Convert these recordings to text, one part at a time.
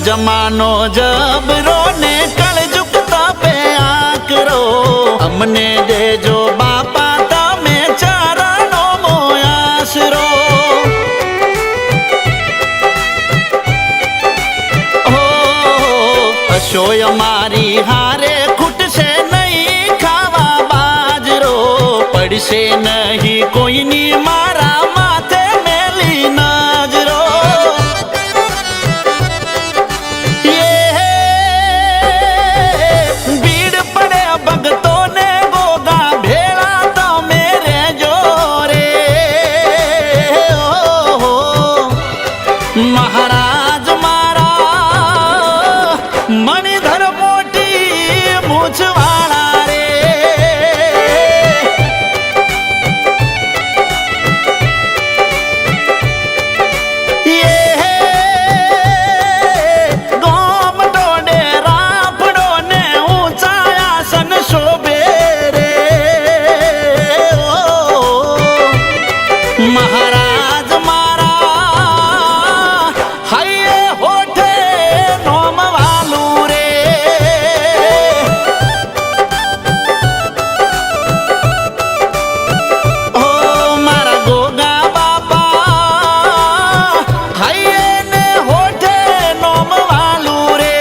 जमानो जबरो ने कलजुग पे आकरो अमने देजो बापा तमे चरणो मोयासरो हो अशोय मारी हारे खुट से नहीं खावा बाजरो पड़से नहीं कोई नी मारा माथे मेली नजरो भगतों ने गोगा भेड़ा तो मेरे जोरे महाराज मारा मणिधर मोटी मूछवाड़ा रे ये गोम टोडे रापड़ो ने ऊंचा आसन शोभे रे महाराज मारा हये होठे नोम वालू रे ओ मारा गोगा बापा हये ने होठे नोम वालू रे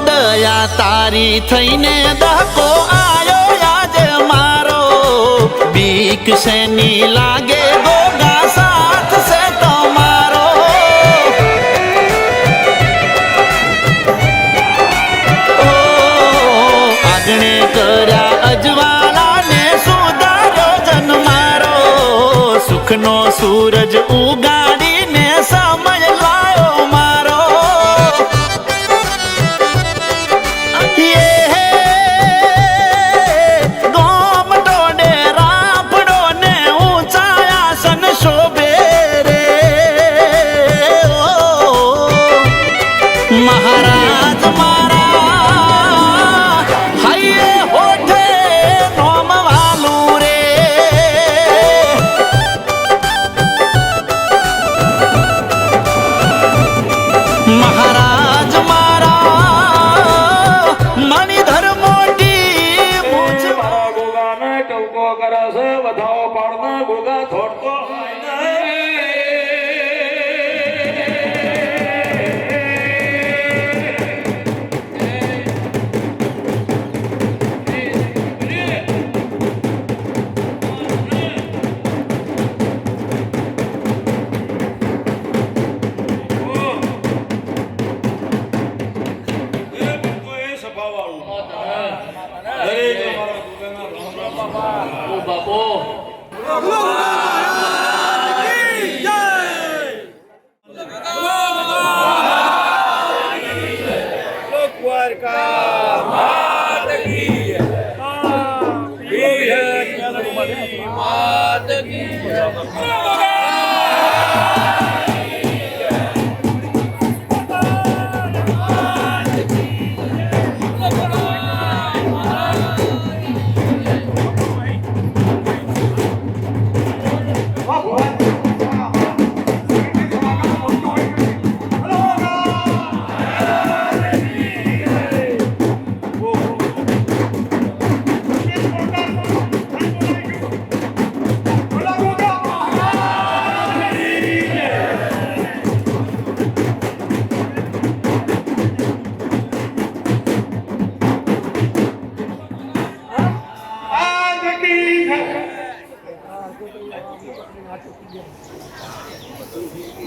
दया तारी थईने दहको आयो आज मारो बीक से नी लागे गोगा साथ से तुम्हारो ओ आगणे कर्या अजवाला ने सुधारो जन मारो सुखनो सूरज उगाड़ी ने समय लायो मारो गोम टोडे रापड़ो ने ऊंचा आसन शोभे रे महाराज मारा हये होठे नोम वालू रे महाराज मारा मणिधर मोटी मूछ મારા ગોગાને ટવકો કરે છે વધાવો પાડને ગોગા થોડતો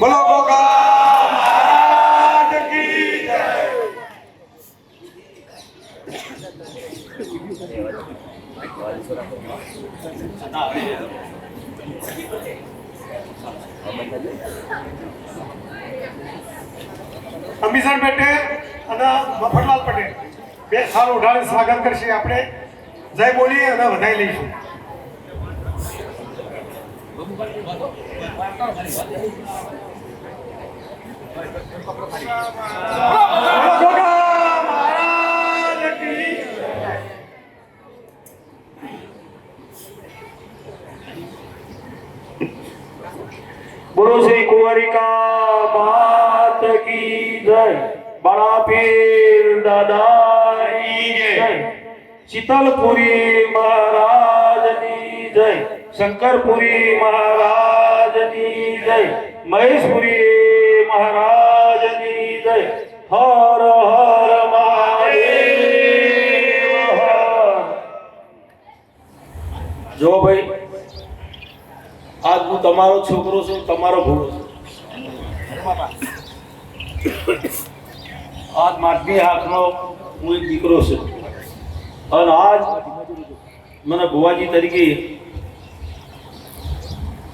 બોલો ગોગા મહારાજ કી જય અંબિસર બેટે અને મફતલાલ પટેલ બે સારું ઉડાડી સ્વાગત કરશે આપણે જય બોલી અને વધાઈ લઈશું. બોલો શ્રી કુંવરિકા માત કી જય. બાળા પીર દાદાની જય. શીતલપુરી મહારાજની જય. શંકરપુરી મહારાજની જય. મહેશપુરી મહારાજની જય. હર હર મહાદેવ હર. જો ભાઈ, આજ હું તમારો છોકરો છું, તમારો ભૂલો છું. આજ માટની હાથનો હું એક દીકરો છું અને આજ મને ભુવાજી તરીકે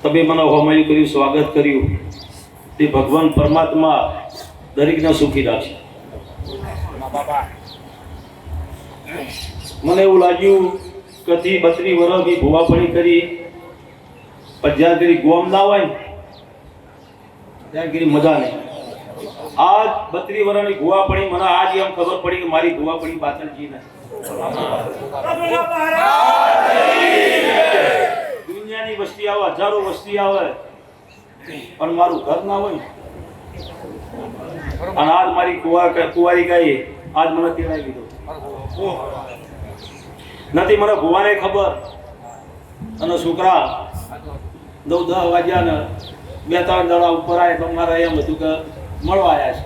તમે મને હોમાયું કર્યું, સ્વાગત કર્યું. તે ભગવાન પરમાત્મા દરેકને સુખી રાખશે. મને એવું લાગ્યું કે 32 વર્ષની ભુવાપણી કરી જ્યાં કરી ગોમ ના હોય ને ત્યાં કરી મજા નહીં. આજ 32 વર્ષની ભુવાપણી મને આજ એમ ખબર પડી કે મારી ભુવાપણી બાતલજી ને દુનિયાની વસ્તી આવે, હજારો વસ્તી આવે પણ મારું ઘર ના હોય. અને આજ મારી કુંવારી ગાઈ આજ મને તેડાવી દીધો નથી. મને ભુવાને ખબર. અને છોકરા 9-10 વાગ્યા ને 2-3 દાડા ઉપર આવે તો મારે એમ હતું કે મળવા આવ્યા છે.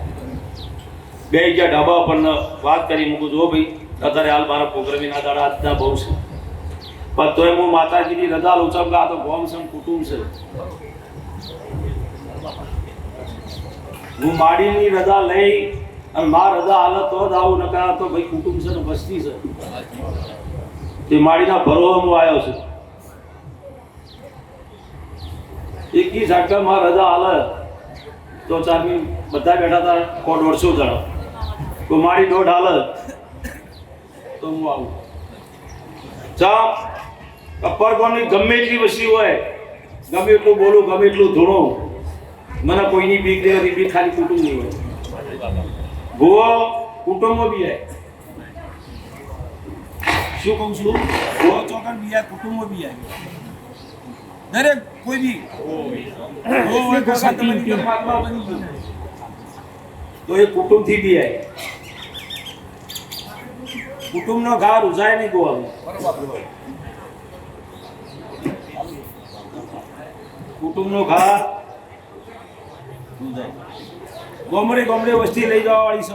2 જગ્યા ઢાબા પણ વાત કરી મૂકું. જો ભાઈ અત્યારે હાલ મારા પ્રોગ્રામિંગના દાડા આજના બહુ છે પણ તોય હું માતાજીની રજા લઉં છું. આ તો ગોમ છે, કુટુંબ છે. હું માડીની રજા લઈ અને માર રજા હાલત તો જ આવું, નકા તો ભાઈ કુટુંબ છે ને વસ્તી છે. તે માડીના ભરોસે હું આવ્યો છું. 21 ઝાટકામાં રજા હાલે તો ચારમી બધા બેઠા હતા 150 જણા. તો મારી 1.5 હાલે તો હું આવું. ચા અપર ગામની ગમે એટલી વસ્તી હોય, ગમે એટલું બોલું, ગમે એટલું ધૂણું, મને કોઈની બીક દેવાની બીક ખાલી કુટુંબ નહીં હોય. ભૂવો કુટુંબમાં બી આવે. શું કહું છું? ભૂવો ચોકન બી આવે, કુટુંબમાં બી આવે. દરેક કોઈ બી તો એ કુટુંબ થી બી આવે. કુટુંબ નો ઘા રૂઝાય નહીં ગોવામાં. કુટુંબ નો ઘા રૂઝાય. ગોમડે ગોમડે વસ્તી લઈ જવા વાળી છે.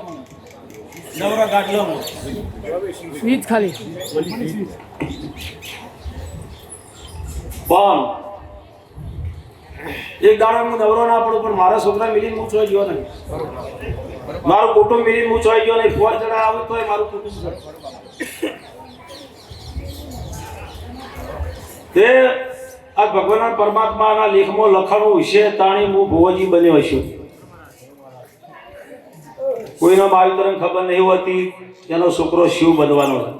નવરા ગાટલામાં સ્વીચ ખાલી પણ એક દાડો હું નવરો ના પડું પણ મારા છોકરા મિલીને હું ચોઈ ગયો નહીં. મારું કુટુંબ મિલીને હું ચોઈ ગયો નહીં. 4 જણા આવે તો મારું કુટુંબ છે. તે આ ભગવાન પરમાત્માના લેખમાં લખાણું વિશે તાણી હું ભુવાજી બન્યો છું. કોઈનો માવતરને ખબર નહીં હોતી એનો છોકરો શિવ બનવાનો છે.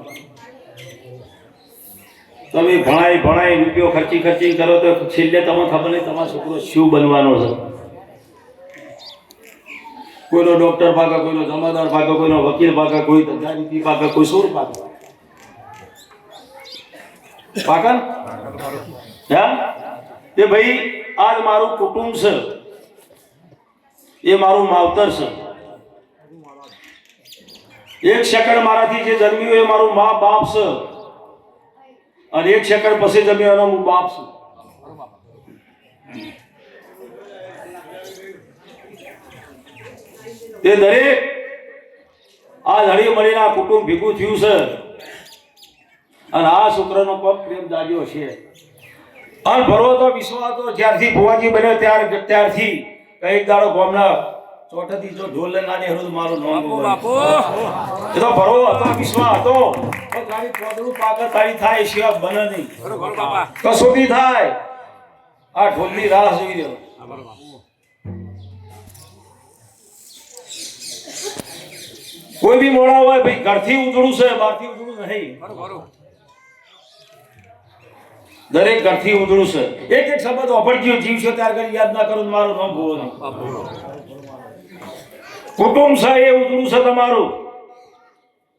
તમે ભણાઈ રૂપિયો ખર્ચી કરો તો છેલ્લે તમને ખબર નહીં તમારો છોકરો શું બનવાનો છે. કોઈનો ડોક્ટર ભાગે, કોઈનો જમાદાર ભાગે, કોઈનો વકીલ ભાગે, કોઈ ધંધારીથી ભાગે, કોઈ સોર ભાગે. પાકન એ ભાઈ આજ મારું કુટુંબ છે, એ મારું માવતર છે. એક સેકન્ડ મારાથી જે જન્મ્યું એ મારું મા બાપ છે અને 1 સેકન્ડ પછી જમ્યો એનો હું બાપ છું. તે દરેક આ હળી મળીને આ કુટુંબ ભેગું થયું છે અને આ છોકરાનો પગ પ્રેમ જાગ્યો છે. અને ભરો તો વિશ્વાસ તો જ્યારથી ભુવાજી બન્યો ત્યારથી કઈક દાડો ગામના ચોટાથી જો ઢોલ લગાને હરોજ મારો નામ બાપો એ તો ભરો હતો, વિશ્વાસ હતો. તો તારી પોદરું પાકર તારી થાય શિયા બને નહીં. બરોબર બાપા. કસોટી થાય. આ ઢોલની રાહ જોઈ રહ્યો. કોઈ બી મોડા હોય ભાઈ, ઘરથી ઉજળું છે, બહારથી ઉજળું નહીં. દરેક ઘરથી ઉજળું છે. એક એક શબ્દ ઓફરજીઓ જીવશો ત્યાર કરી યાદ ના કરું મારું નામ ભૂવો નહીં. કુટુંબ છે એ ઉજળું છે તમારું.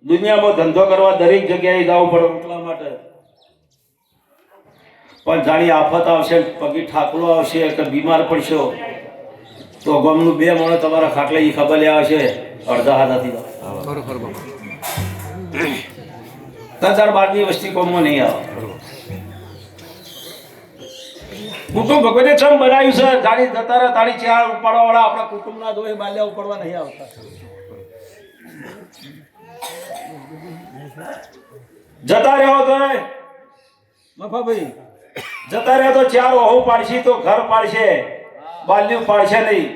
દુનિયામાં ધંધો કરવા દરેક જગ્યાએ જવું પડે એટલા માટે. પણ જાણી આફત આવશે, પગી ઠાકલો આવશે કે બીમાર પડશો તો ગામનું 2 માણસ તમારા ખાટલે એ ખબર લેવા છે અડધા હાથાથી. ત્રણ બારની વસ્તી કોમમાં નહીં આવે. કુટુંબ ભગવાને ચમ બનાવ્યું છે જાણી જતા રહે તાળી ચાર ઉપાડવા વાળા આપણા કુટુંબના દોહે બાલ્યા ઉપાડવા નહીં આવતા. જતા રહ્યો તો મફાભાઈ જતા રહ્યા તો 4 ઓહુ પાડશી તો ઘર પાડશે, બાલ્યું પાડશે નહીં.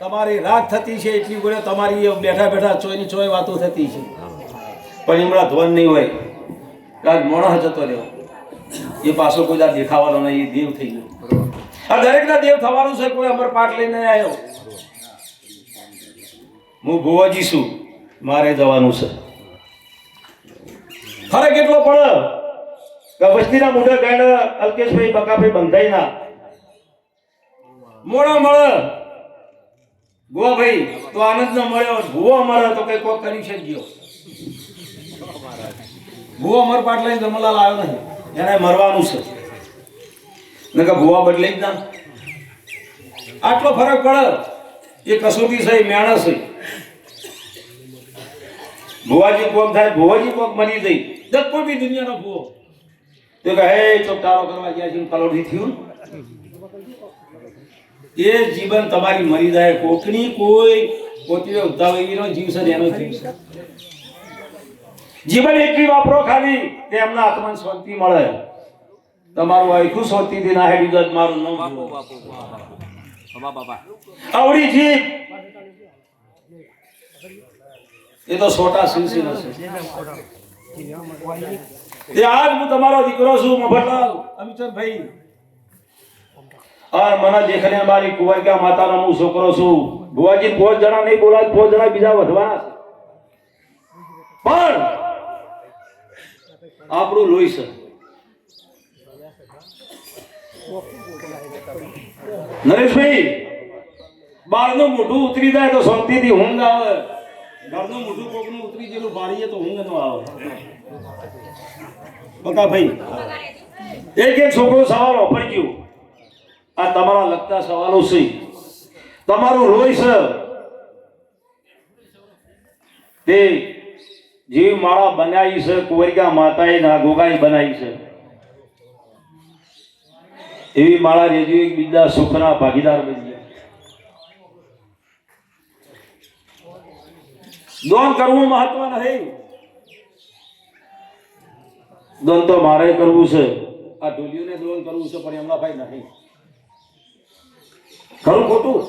તમારી રાત થતી છે એટલી ગોળે તમારી બેઠા બેઠા ચોયની ચોય વાતો થતી છે, પણ એમના ધ્વન નહીં હોય. આજ મોણસ જતો રહ્યો એ પાછો કોઈ દા દેખાવાનો નહીં, એ દેવ થઈ ગયો. આ દરેકના દેવ થવાનું છે. કોઈ અમર પાઠ લઈને આવ્યો. હું ભુવાજી છું, મારે જવાનું છે. ફરક એટલો પડે કે વસ્તીના મોઢે ગાંડ અલ્કેશભાઈ બકાભાઈ બંધાઈ ના મોડા મળે. ગોવાભાઈ તો આનંદ ન મળ્યો, ભૂવો મળે તો કઈ કોક કરી શકજો. ભૂવો અમર પાઠ લઈને જમલાલ આવ્યો નહીં, એને મરવાનું છે ને કે ભૂવા બદલાઈ જ ના. આટલો ફરક પડે. એ કસોટી છે, મહેનત છે. ભુવાજી કોમ થાય, ભુવાજી કોક મરી જઈ કોઈ બી દુનિયાનો ભૂવો તો કે હે ચોકટારો કરવા ગયા છે કલોડી થયું. એ જીવન તમારી મરી જાય. કોકની કોઈ પોતી ઉદ્ધાવેનો જીવ છે એનો જીવ છે. જીવન એટલી વાપરો ખાલી તે એમના આત્માને શાંતિ મળે. તમારું આખું શાંતિથી ના હેડી દત મારું નામ આવડી જીવ એ તો છોટા સિલસિલા છે. એ આજ હું તમારો દીકરો છું મફતલાલ અમિતભાઈ. આ મને દેખને મારી કુંવરિયા માતાનો હું છોકરો છું. ભુવાજી 5 જણા નહીં બોલાય, 5 જણા બીજા વધવાના છે. પણ આપણું લોહી છે. નરેશભાઈ બારનું મોઢું ઉતરી જાય તો શાંતિથી ઊંઘ આવે. ઘરનું મોઢું કોકનું ઉતરી ગયેલું બારીએ તો ઊંઘ ન આવે. બકા ભાઈ એક એક છોકરો સવાલ ઓફર ગયો. આ તમારા લગતા સવાલો છે. તમારું લોહી છે તે જીવ માળા બનાવી છે. કુંવરિયા માતાએ ના ગોગાઈ બનાવી છે. એવી માળા રેજો એક બીજા સુખના ભાગીદાર બની ગયા. દોન કરવું મહત્વ નહીં. દોન તો મારે કરવું છે. આ ઢોલિયોને દોન કરવું છે પણ એમના ભાઈ નહીં. ખરું ખોટું?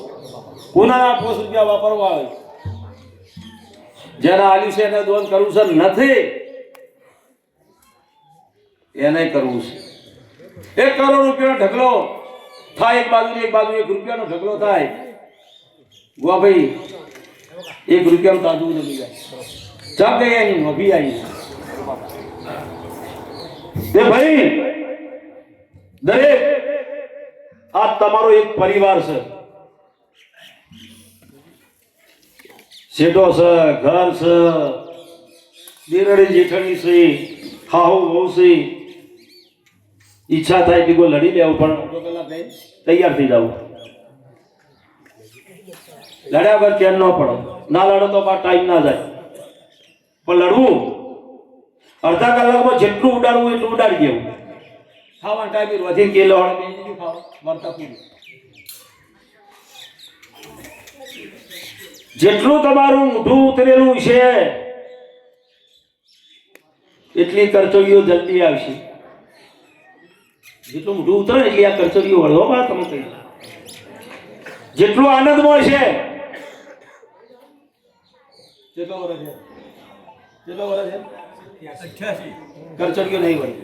કોના 5 રૂપિયા વાપરવા આવે? જેના આલ્યું છે એને દોન કરવું છે નથી, એને કરવું છે. 1 કરોડ રૂપિયાનો ઢગલો થાય, એક બાજુ 1 રૂપિયાનો ઢગલો થાય. ગોવા ભાઈ 1 રૂપિયાનું તાજું નથી જાય. ચાપ ગઈ એની નોભી આવી. તે ભાઈ દરેક આ તમારો એક પરિવાર છે. શેઠો છે, ઘર છે, દીરડી જેઠણી છે, હાહુ વહુ છે. ઈચ્છા થાય કે કોઈ લડી લેવું પણ તૈયાર થઈ જવું. લડ્યા વગર ચેન ન પડે. ના લડો તો ટાઈમ ના જાય. પણ લડવું અડધા કલાકમાં જેટલું ઉડાડવું એટલું ઉડાડી દેવું. ખાવા ટાઈમ વધી ગયેલો જેટલું તમારું મોઢું ઉતરેલું છે એટલી કરચોરીઓ જલ્દી આવશે. જેટલું મોઢું ઉતરે એટલી આ કરચોરીઓ વળવા તમે કહી. જેટલું આનંદમય છે કેટલો વર્ષ છે? કેટલો વર્ષ છે? 88. કરચોરીઓ નહીં હોય.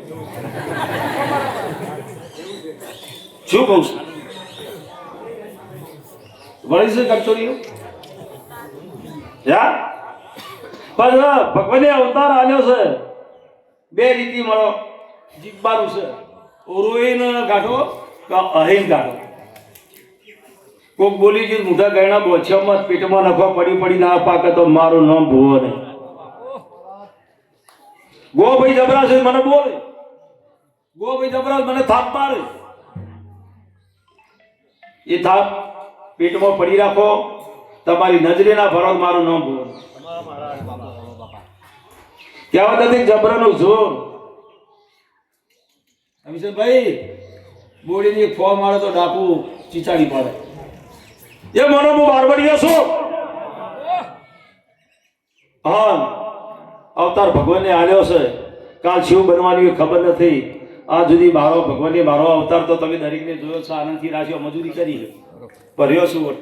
શું કહું છું? વળી છે કરચોરીઓ? પણ ભગવાને અવતાર આલ્યો છે 2 રીતિ મળો. જીબ્બાનું છે ઓરોઈન ગાંઠો કે અહીન ગાંઠો કોક બોલી છે મોટા ગયણા બોછામાં પેટમાં નખવા પડી ના પાકે તો મારું નામ ભૂવો નહીં ગો ભાઈ જબરા છે મને બોલે ગો ભાઈ જબરા મને થાપ મારે એ થાપ પેટમાં પડી રાખો તમારી નજરે ના ભરો મારું નામ ભૂવો કહેવત હતી જબરાનું જોર ભાઈ બોડીની એક ફોર્મ મારે તો ડાકુ ચીચાડી પાડે એ મને હું બારબડીયો છું હા અવતાર ભગવાનને આલ્યો છે કાલ શિવ બનવાની એ ખબર નથી આ સુધી મારો ભગવાનને મારો અવતાર તો તમે દરેકને જોયો છે આનંદથી રાખ્યો મજૂરી કરી છે ભર્યો છું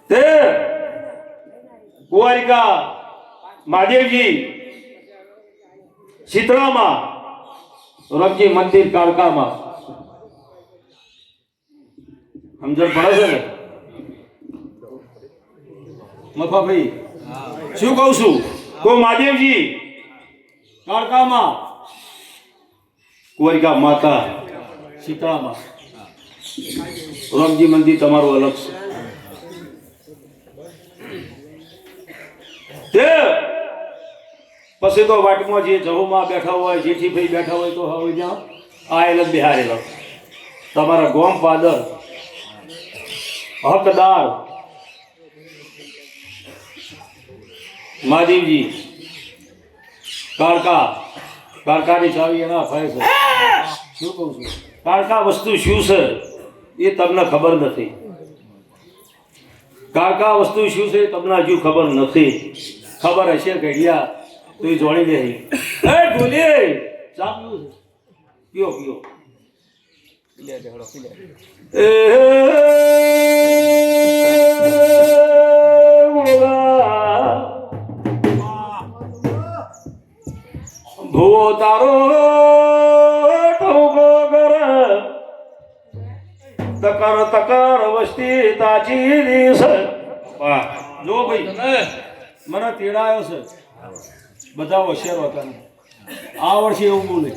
તે કુંવારિકા મહાદેવજી શીતળામાં રમજી મંદિર કાળકામાં સમજણ પડે છે ને મફાભાઈ શું કહું છું કો મહાદેવજી કાળકામાં કુંવરિકા માતા શીતળામાં રમજી મંદિર તમારું અલગ છે પછી તો વાટમાં જે જહુમાં બેઠા હોય જેઠીભાઈ બેઠા હોય તો હવે જ્યાં આયેલ બિહારેલો તમારા ગોમ પાદર હકદાર મહાદેવજી કાળકાની ચાવી એના ફાય છે શું કહું છું કાળકા વસ્તુ શું છે એ તમને ખબર નથી કાળકા વસ્તુ શું છે તમને હજુ ખબર નથી ખબર હશે ઘડિયા તો એ જોડી દે એ ઢોલી ચાપ્યું છે પીઓ ભૂવો તારો ઠોકો કર તકર વસ્તી તાજી દીસ જો ભાઈ મને તેડાયો છે બધા હોશિયાર હતા ને આ વર્ષે એવું બોલે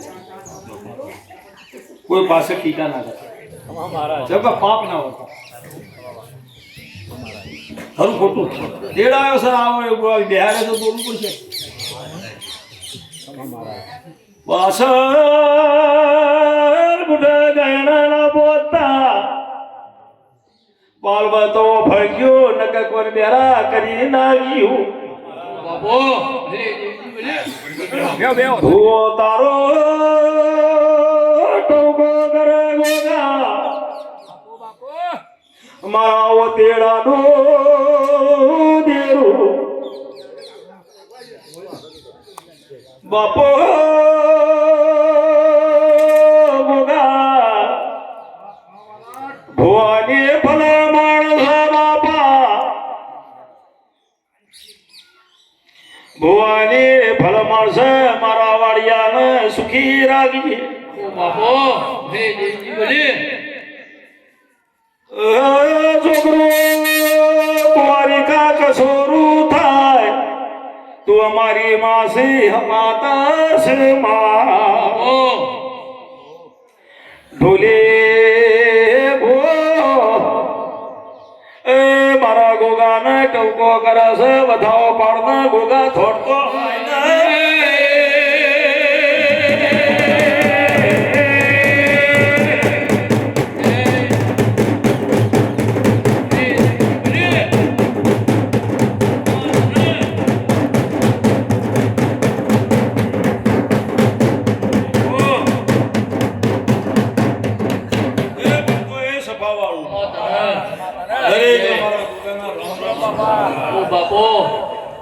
કોઈ પાસે ટીકા ના કરે પાપ ના હોતા ખરું ખોટું તેડાયો સર આવો એવું બિહારે તો બોલવું પડશે વાસર બુઢા ગયણા પોતા પાલવતો ભગ્યો નક કોઈ બેરા કરી નાખ્યું ભૂવો તારો ટોકો કરે ગોગા મારા તેડાનો દેરું બાપો ગોગા ભુવાની ભલા માણસ બાપા ભુવાની ભલ માણસ મારા વાડિયાને સુખી રાખી બાપો છોકરો કુંવારિકા કસોરું થાય તું અમારી માસી માતા છે માં ઢોલે ભો એ મારા ગોગાને ટવકો કરે છે વધાવો પાડને ગોગા થોડતો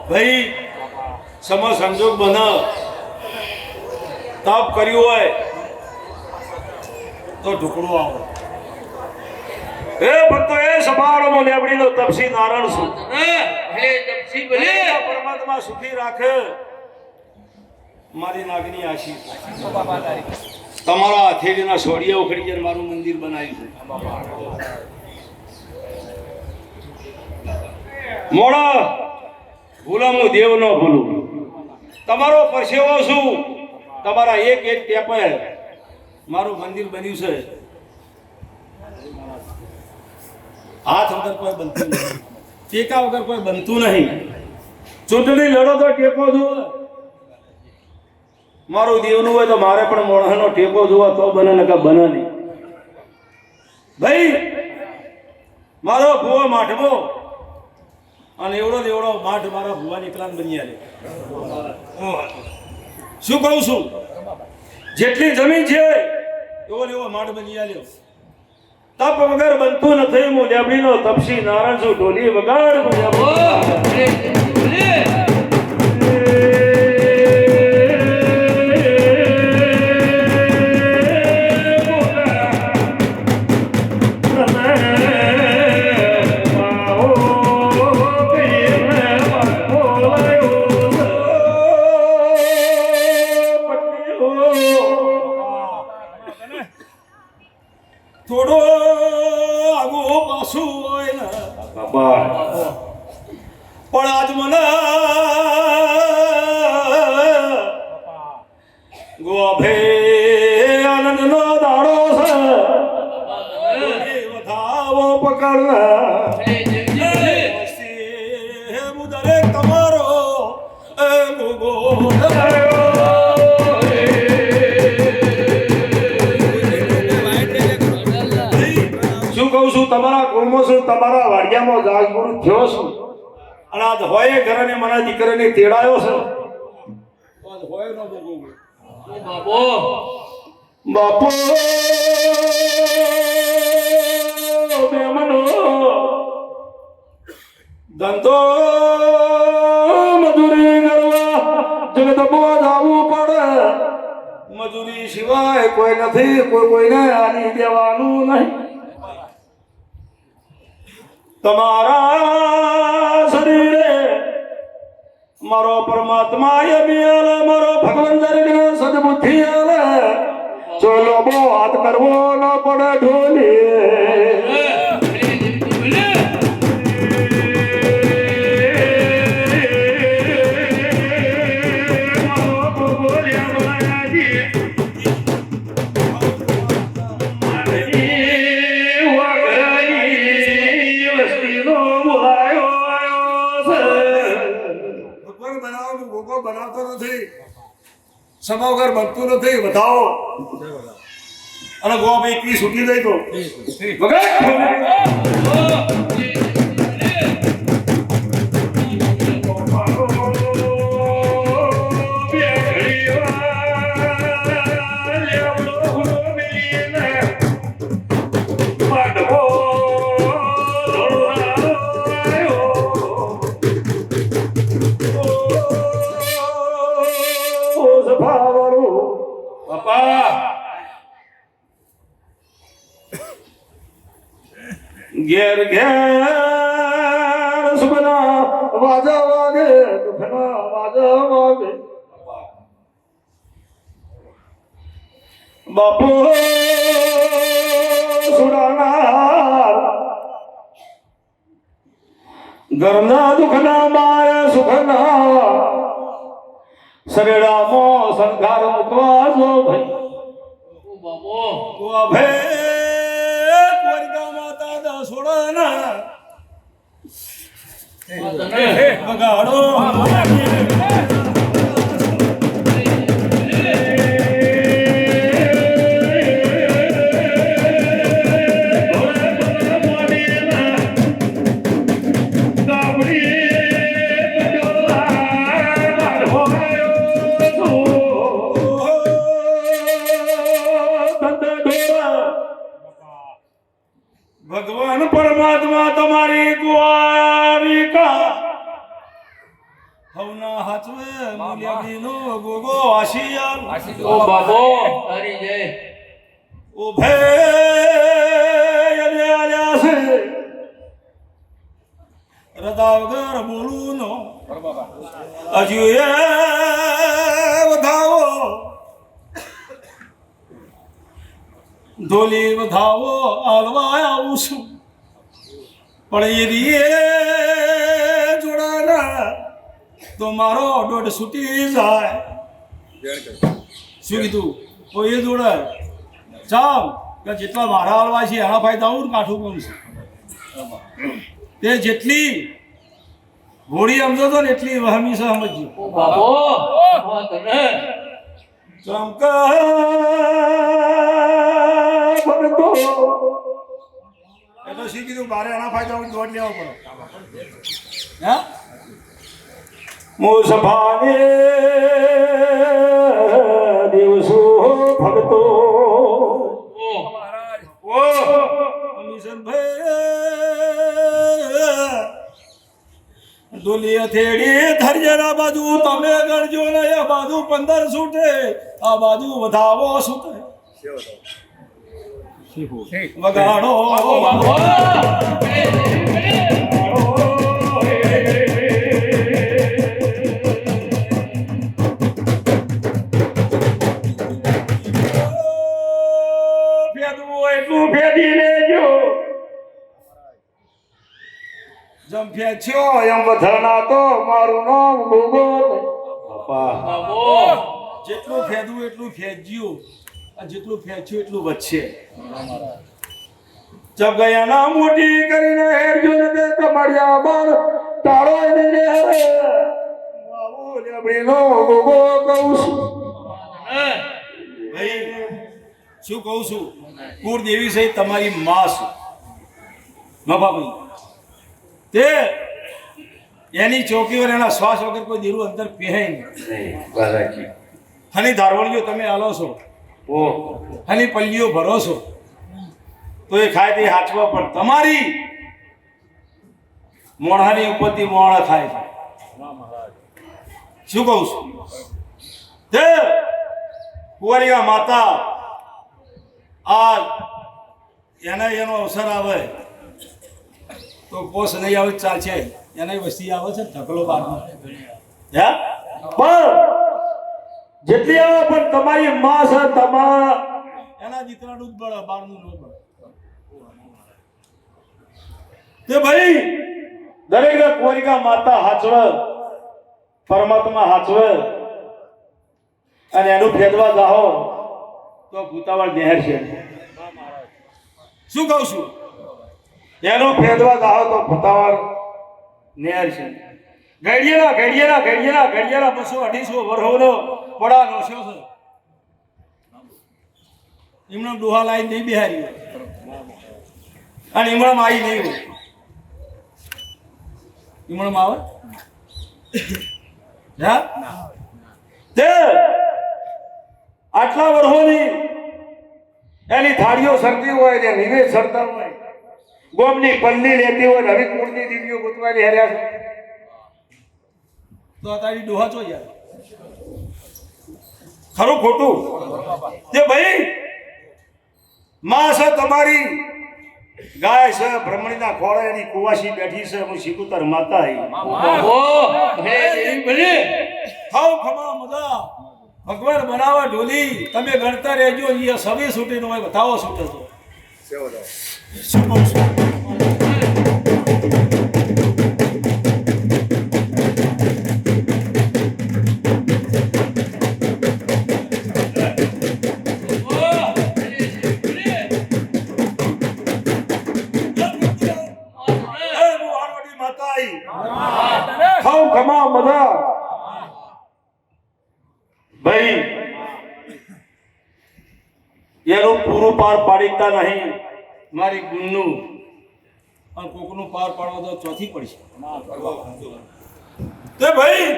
ભાઈ સમય સંજોગ બને તપ કર્યું હોય તો ઢુકડું આવો એ ભક્તો એ સભાળો લેબડીનો તપસી નારાયણ છું પરમાત્મા સુખી રાખે મારી નાગની આશીષ તમારા હથેળીના સોડિયા ઉખડી જાય મારું મંદિર બનાવ્યું મોડા ભૂલા હું દેવ ન ભૂલું તમારો પરસેવો છું તમારા એક એક ટેપે મારું મંદિર બન્યું છે. હાથ વગર કોઈ બનતું નહીં, ટેકા વગર કોઈ બનતું નહીં. ચૂંટણી લડો તો ટેકો જુઓ. મારું દેવનું હોય તો મારે પણ મોઢાનો ટેકો જુઓ તો બને ને કે બને નહીં. ભાઈ મારો ભૂવો માઠવો અને એવડો દેવડો માઠ મારા ભૂવાની એકલાને બની આલે. શું કહું છું, જેટલી જમીન છે એવો એવો માઠ બની આલ્યો. તપ વગર બનતું નથી. હું લેબડીનો તપસી નારાયણ છું. ઢોલી વગાડ થોડો આગો પાછું હોય ને પણ આજ મને ગોભે આનંદનો દાડો છે. વધાવો પકડ દરેક તમારો ગોગો કહું છું. તમારા કુળમાં છું, તમારા વાડિયામાં જાગુરુ થયો છું. અને આજ હોય ઘરે મને દીકરાને તેડાયો છે. આજ હોય નો બાપો બાપો બેમનો ધંધો મજૂરી કરવા જગતમાં જવું પડે. મજૂરી સિવાય કોઈ નથી, કોઈને આની દેવાનું નહીં. તમારા શરીરે મારો પરમાત્મા મારો ભગવાન દરેકને સદબુદ્ધિ આલે. ચલો બો હાથ કરવો ન પડે ઢોલી. બનાવતો નથી, સમા વગર બનતું નથી. વધાવો અને ગો ભાઈ કી છૂટી જાય તો ઘેર ઘેર સુબના વાજા વાગે, દુખના વાજા વાગે. બાપુ સુરાનાર ઘરના દુખના મારે સુખના શરીરામો સંઘાર મૂકવા જો ભાઈ. બાપુ ભાઈ વગાડો ભગવાન પરમાત્મા તમારી દ્વારિકા હવના હાચવે મૂલ્યાબીનો ગોગો આશિયાલ. ઓ બાબો તારી જય. ઓ ભે આલ્યા છે રદા વગર બોલું નો હજુ એ વધાવો ઢોલી વધાવો આલવા આવું છું. પણ એ રીએ જોડાના તો મારો દોઢ છૂટી જાય. શું કીધું કોઈ એ જોડે ચાલ કે જેટલા મારા હાલવા છે એના ફાયદા આવું કાઠું કોણ છે તે જેટલી ઘોડી સમજો તો ને એટલી વહમી છે સમજજો ચમકા ભગતો એટલે શું કીધું મારે એના ફાયદા હું દોડ લેવો પડે હા મુસફાને દિવસો ભગતો ઓ મિશન ભાઈ દુલી અથેડી ધરજરા બાજુ તમે ગણજો ને આ બાજુ 15 છૂટે આ બાજુ વધાવો છૂટે વગાડો એટલું ફેદી લેજો જમ ફેંચ્યો એમ વધના તો મારું નામ ગોગો જેટલું ફેદવું એટલું ફેંચ્યું આ જેટલું ફેંચ્યું એટલું વધશે જબ ગયા ના મોટી કરીને હેરજો ને તે તમારી બાર તાળો ને રે આવો લેબડીનો ગોગો કહું છું ભાઈ શું કહું છું કુળ દેવી સહિત તમારી માં છું ભાઈ તે એની ચોકી વગર એના શ્વાસ વગર કોઈ દીરું અંદર પહેરાય નહીં હની ધારવણીઓ તમે આલો છો હની પલ્લીઓ ભરો છો તો એ ખાય તે હાચવા પણ તમારી મોણાની ઉપરથી મોણા થાય છે શું કહું છું તે કુંવરિયા માતા આ એનો અવસર આવે તો પોસ નહીં આવે ચાલશે એના વસ્તી આવે છે ઢકલો બારમાં હે પણ જેટલી આવે પણ તમારી માં છે તમારા એના દીકરાનું જ બળ બારનું ન બળ તે ભાઈ દરેક કોરિકા માતા હાચવે પરમાત્મા હાચવે અને એનું ફેદવા જાહો તો ભૂતાવળ નહેર છે શું કહું છું એનું ફેદવા જાહો તો ભૂતાવળ નહેર છે ઘડિયાના 200-250 વર્ષોનો પડા નોશો છે એમનો ડોહા લાઈ નહીં બિહારી અને ઈમણામાં આવી નહીં હોય ઈમણામાં આવે હા તે આટલા વર્ષોની એની થાળીઓ સરતી હોય ને નિવેદ સરતા હોય ગોમની પલ્લી લેતી હોય નવી કુળની દીવીઓ ગોતવાની હેર્યા છે તો આ તારી ડોહા ચો યાર ખરું ખોટું તે ભાઈ માં છે તમારી ગાય છે બ્રહ્મણીના ખોળે એની કુવાસી બેઠી છે હું શિકુતર માતા ખાવ ખમા મજા ભગવાન બનાવા ઢોલી તમે ગણતા રહેજો અહીંયા સભી છૂટીનો હોય બતાવો છૂટે તો શું કહું છું ખાવ ખમા મજા ભાઈ એનું પૂરું પાર પાડીતા નહીં મારી ગુણનું અને કોકનું પાર પાડવા તો ચોથી પડશે તે ભાઈ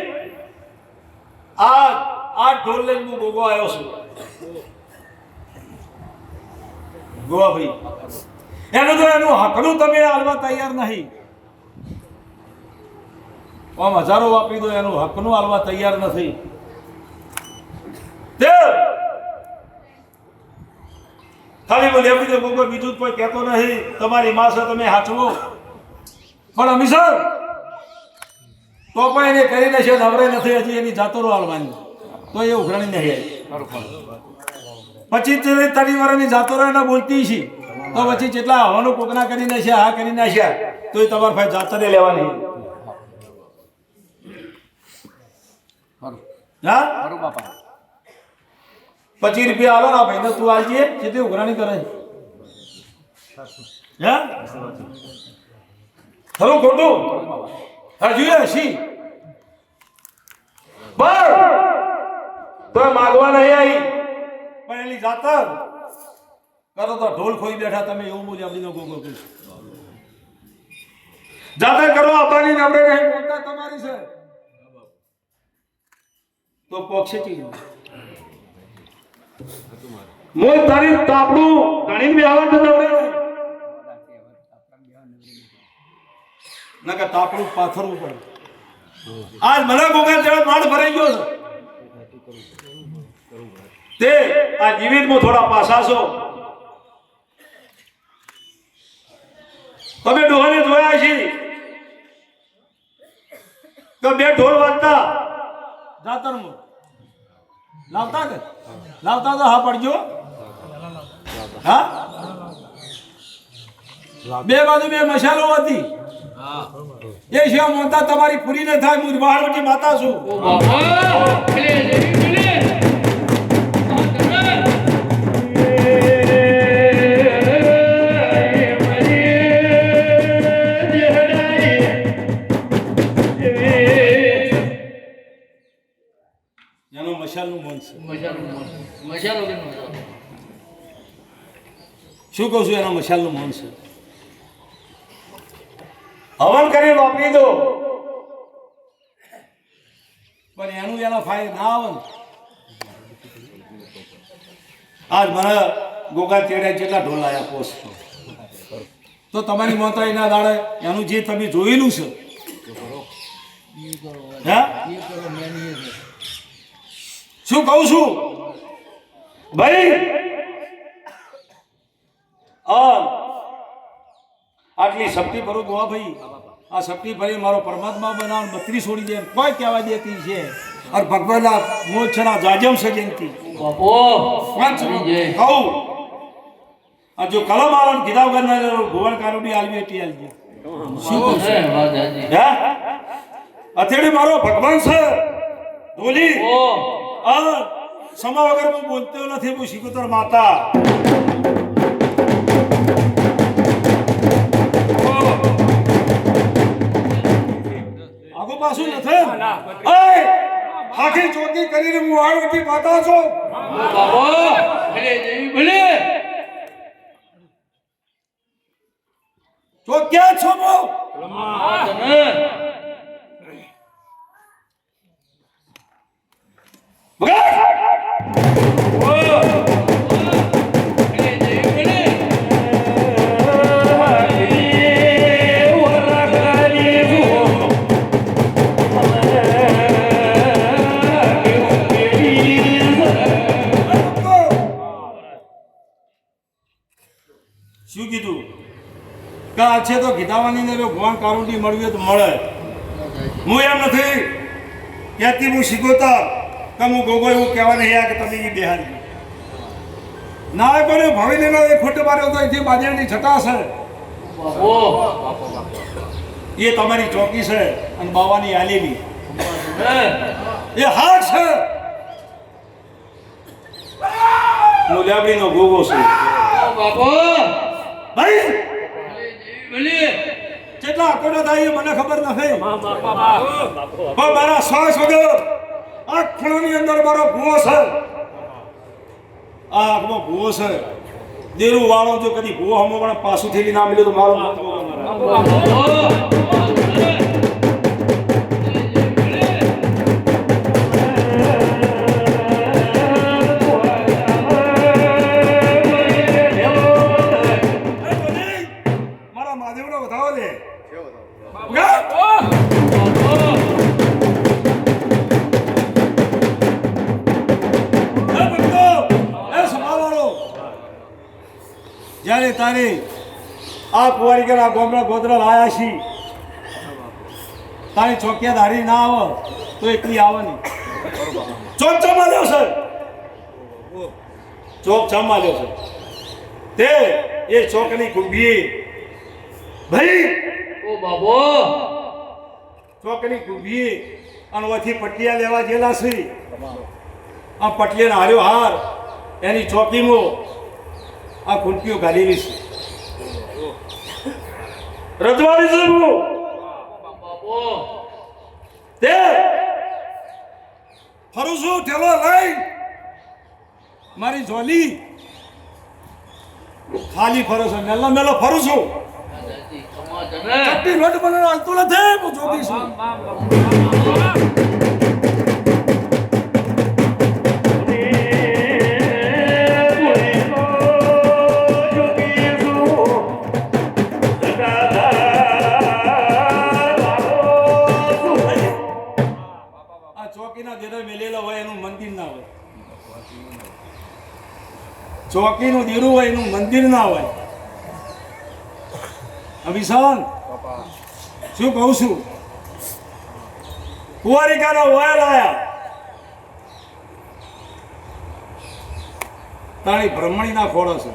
આ ઢોલ લઈને હું ગોગો આવ્યો છું ગોવા ભાઈ એનું હકનું તમે હાલવા તૈયાર નહીં આમ હજારો વાપરી દો એનું હકનું હાલવા તૈયાર નથી તે ખાલી બોલે એમ કીધું ગોગો બીજું કોઈ કહેતો નહીં તમારી માં છે તમે હાચવો પણ અમીસર તો પણ એને કરીને છે નવરે નથી હજી એની જાતરો હાલવાની તો એ ઉઘરાણી નહીં આવી 25-30 વર્ષની જાતરો એને બોલતી છે તો પછી જેટલા હવાનું કોકના કરી નાખ્યા હા કરી નાખ્યા તો એ તમારા ભાઈ જાતરે લેવાની હા ₹25 આલો ના ભાઈને તું આલજે કેટલી ઉઘરાણી કરે હે ખરું ખોટું હજુ હસી બસ તો માગવા નહીં આવી પણ એની જાતર કરો તો ઢોલ ખોઈ બેઠા તમે એવું બોલી આપણી ગોગો કરી જાતર કરો આપવાની નબળે નહીં બોલતા તમારી છે તો પોક્ષે ચી મોય તારી તાપડું ધણીને બેહવા તો નવડે નકા તાપડું પાથરવું પડે આજ મને ગોગા જેવો માળ ભરાઈ ગયો છે તે આ જીવિતમાં થોડા પાસા છો તમે ડોહાને જોયા છે તો બે ઢોલ વાગતા જાતરમાં લાવતા તો હા પડજો હા બે બાજુ બે મસાલો હતી એ છે મોતા તમારી પૂરી ન થાય હું વાળવટી માતા છું મશાલનું મન છે શું કહું છું એના મશાલનું મન છે હવન કરી વાપરી દો પણ એનું એનો ફાયદો ના આવે આજ મને ગોગા ચેડ્યા જેટલા ઢોલ આવ્યા પોસ તો તમારી મોતા એના દાડે એનું જે તમે જોયેલું છે હે શું કહું છું ભાઈ આટલી શક્તિ ભરો ગોવા ભાઈ આ શક્તિ ભરી મારો પરમાત્મા બનાવ બત્રી છોડી દે કોઈ કહેવા દેતી છે और ભગવાનના મોક્ષના જાજમ છે જયંતી બાપો પાંચ કહું આ જો કલમ આલન કીધા વગર ભુવન કારુડી આલવી હતી આલજી શું છે વાત હે અથેડી મારો ભગવાન છે બોલી સમા વગર હું બોલતો નથી હું શીખોતર માતા આગો પાછું નથી આખી ચોકી કરીને હું વાળવટી માતા છું ભલે દેવી ભલે તો ક્યાં છો બો શું કીધું કે આ છે તો ગીતાવાની ને ભગવાન કારુંડી મળવી તો મળે હું એમ નથી કહેતી હું શીખોતા કે હું ગોગો એવું કહેવા નહીં કે તમે એ બિહારી ના કોને ભાવિને એ ખોટો માર્યો તો એથી બાજેની છટા છે એ તમારી ચોકી છે અને બાવાની આલેલી એ હાથ છે હું લેબડીનો ગોગો છું બાપો ભાઈ કેટલા આકોડો થાય મને ખબર નથી પણ મારા શ્વાસ વગર આ ખૂણાની અંદર મારો ભૂવો છે આ આખમાં ભૂવો છે દેરું વાળો જો કદી ભૂવો હમો પણ પાછું થઈ ના મળ્યો તો મારો જ્યારે તારી આ કુવારી કે આ ગોમડા ગોદરા લાયા છી તારી ચોકિયાદારી ના આવે તો એકલી આવે નહીં ચોક ચમાલ્યો છે ચોક ચમાલ્યો છે તે એ ચોકની કુંભી ભાઈ ઓ બાબો ચોકની કુંભી અને ઓથી પટિયા લેવા જેલા છે આ પટિયાને હાર્યો હાર એની ચોકીમાં આ ખૂંટીઓ ગાલેલી છે. રજવાડી છે હું તે ફરું છું ઠેલો લઈ મારી ઝોલી ખાલી ફરો છો મેલો મેલો ફરું છું. ચપટી રોટ પર હાલતું નથી હું જોગી છું. ચોકીના દેરો મેલેલા હોય એનું મંદિર ના હોય. ચોકીનું દેરું હોય એનું મંદિર ના હોય. અભિશાન શું કહું છું? કુંવારિકાનો વોયલ આયા તારી બ્રહ્મણીના ખોળો છે.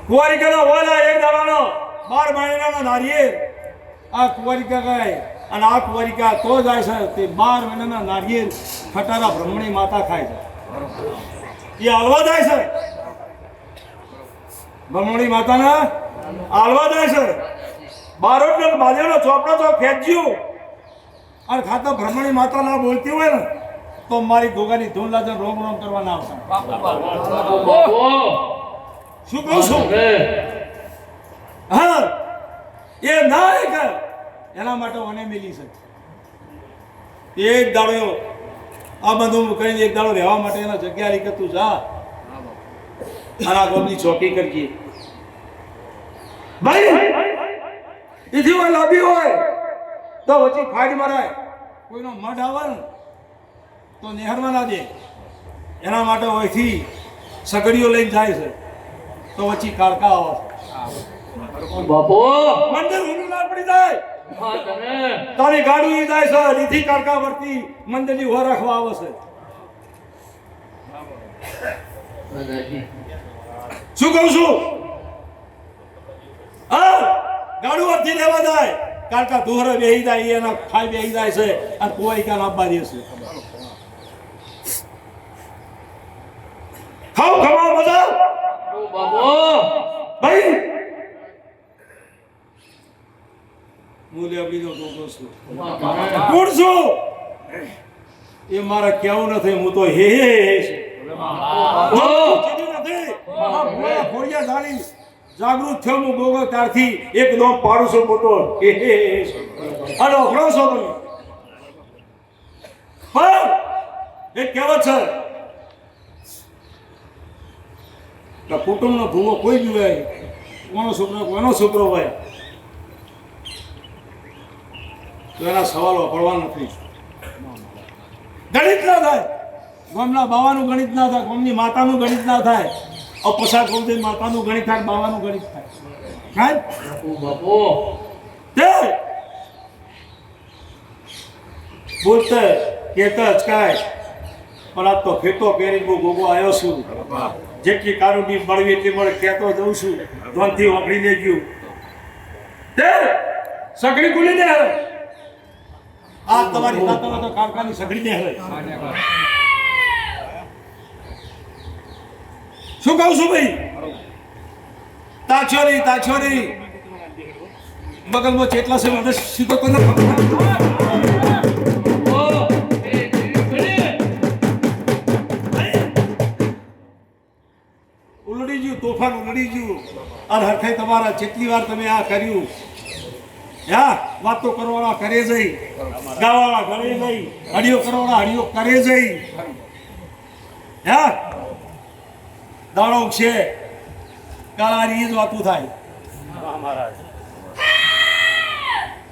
કુંવારિકાનો વોયલ આયા એક દાડાનો 12 મહિનાનો નારિયેળ આ કુંવારિકા ગાય અને આ કુંવારિકા તો જાય છે તે 12 મહિનાના નારિયેળ ખટારા બ્રહ્મણી માતા ખાય છે. એ હાલવા જાય છે બ્રહ્મણી માતાના હાલવા જાય છે. બારોટનો બાજેનો ચોપડો તો ફેંચ્યું અને ખાતો બ્રહ્મણી માતા ના બોલતી હોય ને તો મારી ગોગાની ધૂન લાજે રોમ રોમ કરવા ના આવશે. શું કહું છું? હા એ ના કર એના માટે મને મિલી છે. એક દાડો આ બધું કરીને એક દાડો રહેવા માટે એના જગ્યા લઈ કે તું જા અને આ ગોમની ચોકી કરજે. ભાઈ એથી હોય લાંબી હોય તો વચ્ચે ફાડ મરાય. કોઈનો મઢ આવે ને તો નેહરમાં ના દે. એના માટે હોયથી સગડીઓ લઈને જાય છે તો વચ્ચે કાળકા આવે બાપો મંદિર ઊંડું ના પડી જાય. તારી ગાડી જાય છે રીથી કાળકા વર્તી મંદિરની ઓર રાખવા આવે છે. શું કહું છું? હા ગાડું વર્તી લેવા જાય કાળકા દોહરે બેહી જાય એના ખાઈ બેહી જાય છે અને કોઈ કાન આપવા દે છે. ખાવ ખવા બધા બાબો ભાઈ મૂલ્ય બીજો ગોગો છું. કોણ છું એ મારે કેવું નથી. હું તો હે જાગૃત થયો હું ગોગો ત્યારથી એકદમ પાડું છું મોટો અને ઓખડો છો તમે. પણ એક કહેવત છે કુટુંબનો ભૂવો કોઈ બી હોય કોનો છોકરો હોય તો એના સવાલો પડવા નથી. ગણિત ના થાય ગામના બાવાનું ગણિત ના થાય ગામની માતાનું ગણિત ના થાય. અપસાર ગોમની માતાનું ગણિત થાય બાવાનું ગણિત થાય. બોલતે કેતા અચકાય પણ આ તો ફેટો પહેરીને હું ગોગો આવ્યો છું. જેટલી કારુડી મળવી એટલી મળે કહેતો જઉં છું. ધોનથી વાપરીને ગયું તે સગડી ભૂલી દે. આ તમારી તાતાનો તો કારખાની સગડીને હવે શું કહું છું ભાઈ? તાછોરી બગલમાં ચેટલા છે મને સીધો કોને ઉલડી ગયું તોફાન ઉલડી ગયું. અને હરખાઈ તમારા જેટલી વાર તમે આ કર્યું યા વાતો કરવાના કરે જઈ ગાવાળા ઘરે જઈ હડિયો કરવાના હડિયો કરે જઈ યા દાડો છે કાળાની જ વાતું થાય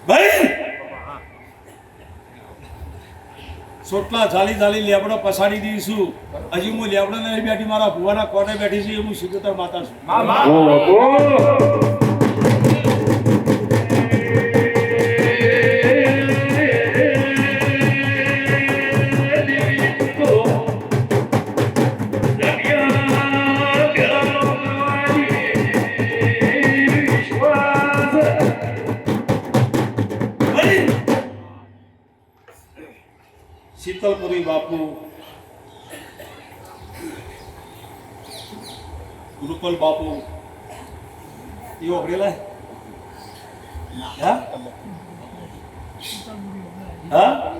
ભાઈ. સોટલા ઝાલી લેબડો પસાડી દઈશું. હજી હું લેબડો નહીં બેઠી મારા ભુવાના કોને બેઠી છું. હું સિદ્ધોતર માતા છું. શીતલપુરી બાપુ ગુરુકુલ બાપુ એવો ભરેલા હા હા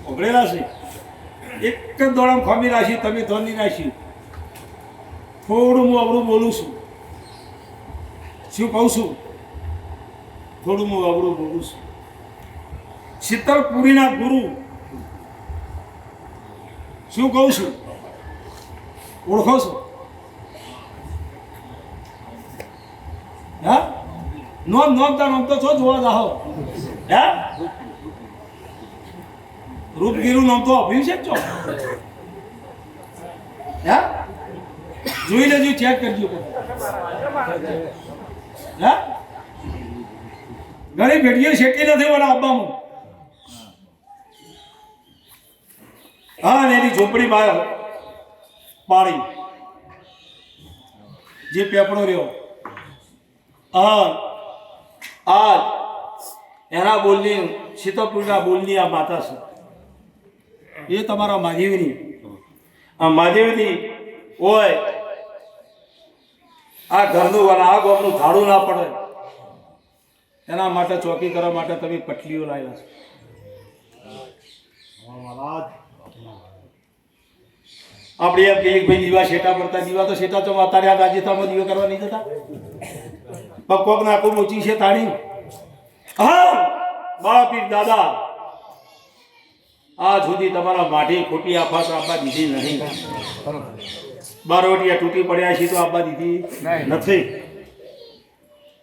ઉભરેલા છે એક જ દોડામ ખમી રાશી તમે ધોની રાશી થોડું હું અવળું બોલું છું શું કહું છું થોડું હું અવળું બોલું છું શીતલપુરીના ગુરુ શું કહું છું ઓળખો છો હા નોમતા નોમતો છો જોવા જાઓ હા રૂપગીરું નામ તો અભ્યું છે ચો હા જોઈ લેજો ચેક કરજો હા ઘણી ભેટીઓ શેકી નથી મને આપવામાં હા ને એની ઝોપડી બહાર પાડી જે પેપડો રહ્યો હા આ એના બોલની સીતાપુરના બોલની આ માતા છે એ તમારા મહાદેવની આ મહાદેવની હોય આ ઘરનું અને આ ગામનું ધાડું ના પડે એના માટે ચોકી કરવા માટે તમે પટલીઓ લાવ્યા છો આપણે એમ કહીએ ભાઈ દીવા શેટા પડતા દીવા તો શેટા તો અત્યારે આ રાજ્યતામાં દીવા કરવા નહીં જતા પગ નાખો મોચી છે તાળી હા બાળપીર દાદા આ સુધી તમારા માટી ખોટી આફત આપવા દીધી નહીં બારવટિયા તૂટી પડ્યા છે તો આપવા દીધી નથી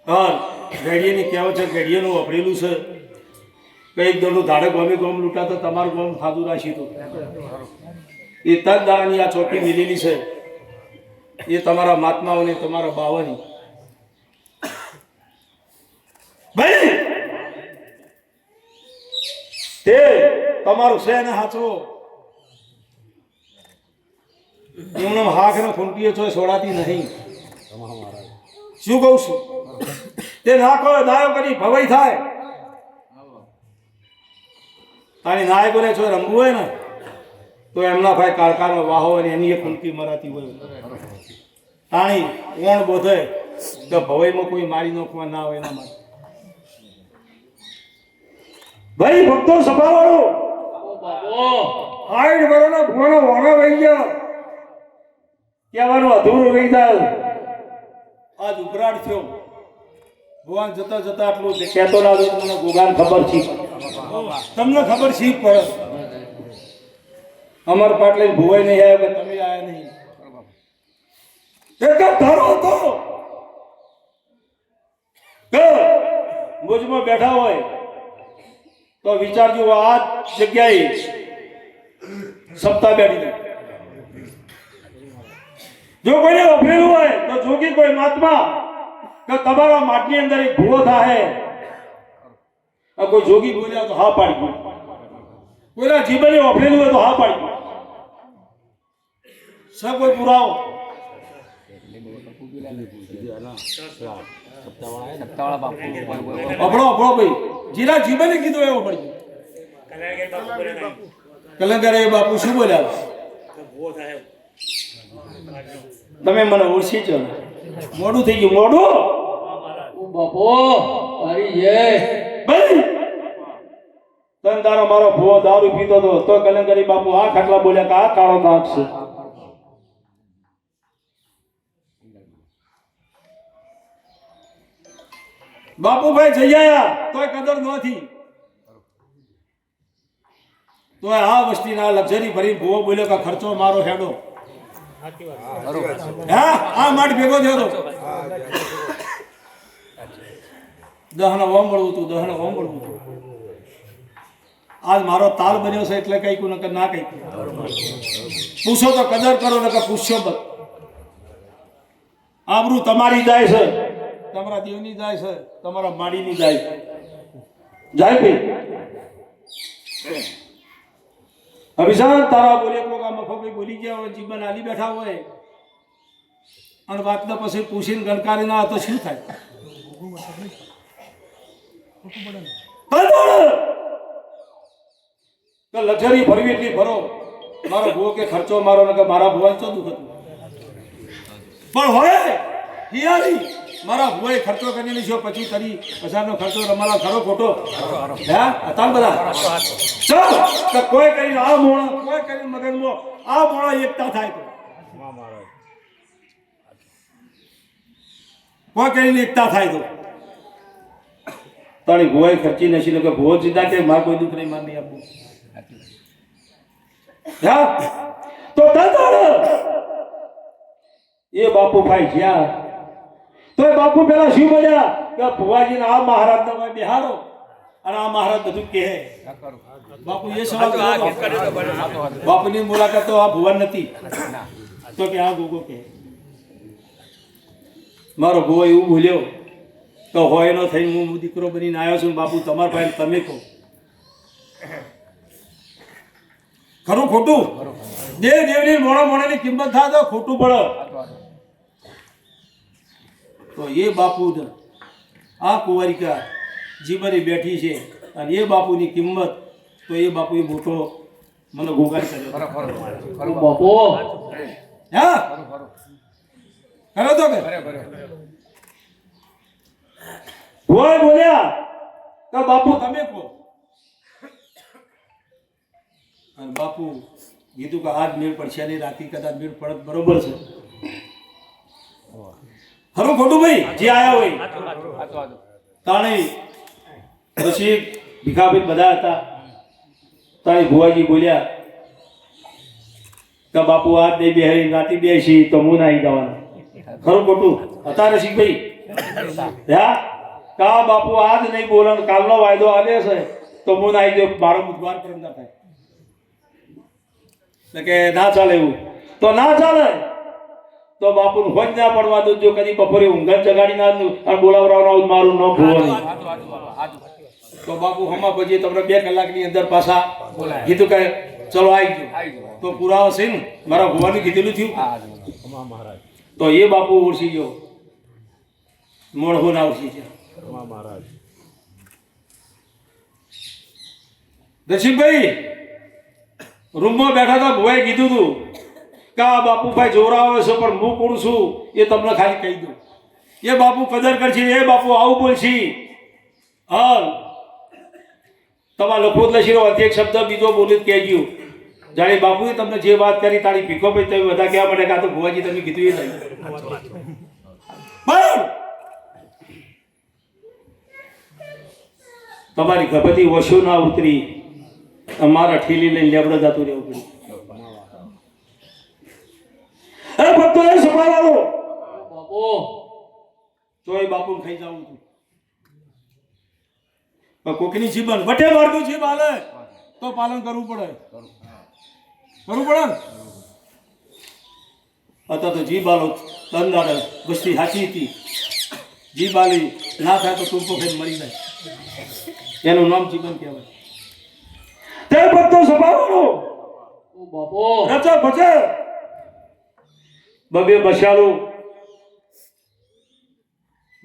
હા ઘડીએની કહેવત છે ઘડીએનું વપરેલું છે કંઈક દોડું ધાડે ગમે ગમ લૂંટા તો તમારું ગમ ખાધું રાશી તો એ તક દાડાની આ ચોકી મિલેલી છે એ તમારા મહાત્માઓને તમારા બાવાની ભાઈ તે તમારું છે ને હાચવો એમનો હાથ ને ફૂંટીએ છો છોડાતી નહીં શું કહું છું તે નાખો દાયો કરી ભવાઈ થાય તારી નાયકોને છો રમવું હોય ને તો એમના ભાઈ કાળકાનો વાહો અને એની એક ફૂંકી મરાતી હોય તાણી કોણ બોધે તો ભવાઈમાં કોઈ મારી નાખવા ના હોય એના માટે ભાઈ ભક્તો સભાવાળો હાઈડ વરોના ભુવાનો વાણા વહી ગયા કહેવાનું અધૂરું રહી જાય આજ ઉભરાટ થયો ભગવાન જતા જતા આટલું કહેતો ના હતો મને ગોગાન ખબર છે તમને ખબર છે પડે અમર પાટલે ભુવાઈ નહીં આવ્યો કે તમે આયા નહીં એક ધારો હતો કે મુજમાં બેઠા હોય તો વિચારજો આ જગ્યાએ સપ્તાહ બેઠી જો કોઈને અભરેલું હોય તો જોગી કોઈ મહાત્મા કે તમારા માટની અંદર એક ભૂવો થાય કોઈ જોગી બોલ્યા તો હા પાડી કોઈના જીવને અભરેલું હોય તો હા પાડી સબ કોઈ પુરાવો અભળો ભાઈ જીરા જીવને કીધું એવો પડી કલંગર એ બાપુ શું બોલ્યા તમે મને ઓળખી છો મોડું થઈ ગયું મોડું બાપો અરે જય ભાઈ તન તારો મારો ભૂવો દારૂ પીતો હતો તો કલંગરી બાપુ આ ખાટલા બોલ્યા કે આ કાળો દાગ છે બાપુભાઈ જઈ આયા તોય કદર નથી તો આ વસ્તીના લક્ઝરી ભરી ભૂવો બોલ્યો કે ખર્ચો મારો હેડો હા આ માટ ભેગો થયો તો દહનો ઓમ મળવું તું દહનો ઓમ મળવું તું આજ મારો તાલ બન્યો છે એટલે કઈ નકર ના કઈ પૂછો તો કદર કરો નકર પૂછશો તો આબરૂ તમારી જાય છે તમારા દેવની જાય છે તમારા માડીની જાય જાય ભાઈ અભિશાન તારા બોલે કોક આ મફોભાઈ બોલી ગયા હોય જીવન આલી બેઠા હોય અને વાતને પછી પૂછીને ગણકારી ના તો શું થાય લક્ઝરી ફરવી એટલી ફરો મારો ભૂવો કે ખર્ચો મારો ને કે મારા ભુવા તો દુઃખ હતું પણ હવે હિયારી મારા ભુવાએ ખર્ચો કરી લીધો પછી કરી પછાડનો ખર્ચો તમારા ખરો ખોટો હા હતા બધા ચાલ તો કોઈ કરીને આ મોણા કોઈ કરીને મગનમાં આ મોણા એકતા થાય તો કોઈ કરીને એકતા થાય તો તારી ભુવાએ ખર્ચી નથી કે ભુવો જીતા કે માર કોઈ દુઃખ નહીં માર નહીં આપવું હા તો દાદા એ બાપુ ભાઈ જ્યાં તો એ બાપુ પેલા શું બોલ્યા કે ભુવાજીને આ મહારાજ ને બિહારો અને આ મહારાજ બધું કહે બાપુ એ સવાલ બાપુની મુલાકાત તો આ ભુવન નથી તો કે આ ગોગો કહે મારો ભુવો એવું બોલ્યો તો હોય નો થઈને હું દીકરો બનીને આવ્યો છું બાપુ તમારા ભાઈ તમે કહો ખરું ખોટું દેવ દેવની મોણા મોણાની કિંમત થાય તો ખોટું પડે તો એ બાપુ આ કુંવારિકા જીવની બેઠી છે અને એ બાપુની કિંમત તો એ બાપુએ મોટો મને ગોગાડ કર્યો બાપુ હા કરો તો કે ભુવાએ બોલ્યા કે બાપુ તમે કહો અને બાપુ કીધું કે આજ મેળ પડશે નહીં રાતી કદાચ મેળ પડત બરોબર છે ખરું ખોટું ભાઈ જે આયા હોય તાણી પછી ભીખાભાઈ બધા હતા તાણી ભુવાજી બોલ્યા કે બાપુ આજ નહીં બેહી રાતી બેસી તો હું નાહી જવાનું ખરું ખોટું હતા રસિકભાઈ હા કા બાપુ આજ નહીં બોલે કાલનો વાયદો આલે છે તો હું નાહી જો મારો બુધવાર પર ના થાય એટલે કે ના ચાલે એવું તો ના ચાલે તો બાપુ હોજ ના પડવા દો જો કદી બપોરે ઊંઘ જગાડી ના અને બોલાવરાવ મારું ન ભૂલ તો બાપુ હમા પછી તમને 2 કલાકની અંદર પાછા કીધું કે ચલો આવી ગયો તો પુરાવો છે ને મારા ભુવાનું કીધેલું થયું તો એ બાપુ ઓળખી ગયો મોળહો ના ઓળખી ગયા રસિકભાઈ રૂમમાં બેઠા હતા ભુવાએ કીધું તું કે આ બાપુભાઈ જોરાવે છે પણ હું કોણ છું એ તમને ખાલી કહી દઉં એ બાપુ કદર કરશે એ બાપુ આવું બોલશે હા તમારા લખોદ લશીનો એક શબ્દ બીજો બોલી જ કહેજો જાણે બાપુએ તમને જે વાત કરી તારી ભીખો ભાઈ તમે બધા કહેવા માટે કાં તો ભુવાજી તમે કીધું એ નહીં પણ તમારી ગભતી વશો ના ઉતરી અમારા ઠીલી લઈને લેબડો જતું રહેવું પડ્યું અરે ભક્તો એ સંભાળો બાપુ તો એ બાપુ ખાઈ જાવું તું પણ કોકની જીવન વટે માર્ગું જીવ હાલે તો પાલન કરવું પડે ને અત્યારે તો જીભ આલો દંદાડે વસ્તી સાચી હતી જીભ આલી ના થાય તો ટૂંકો ખાઈને મરી જાય એનું નામ જીવન કહેવાય તે ભક્તો સંભાળો બાપુ રચા ભજે બબે બસાલું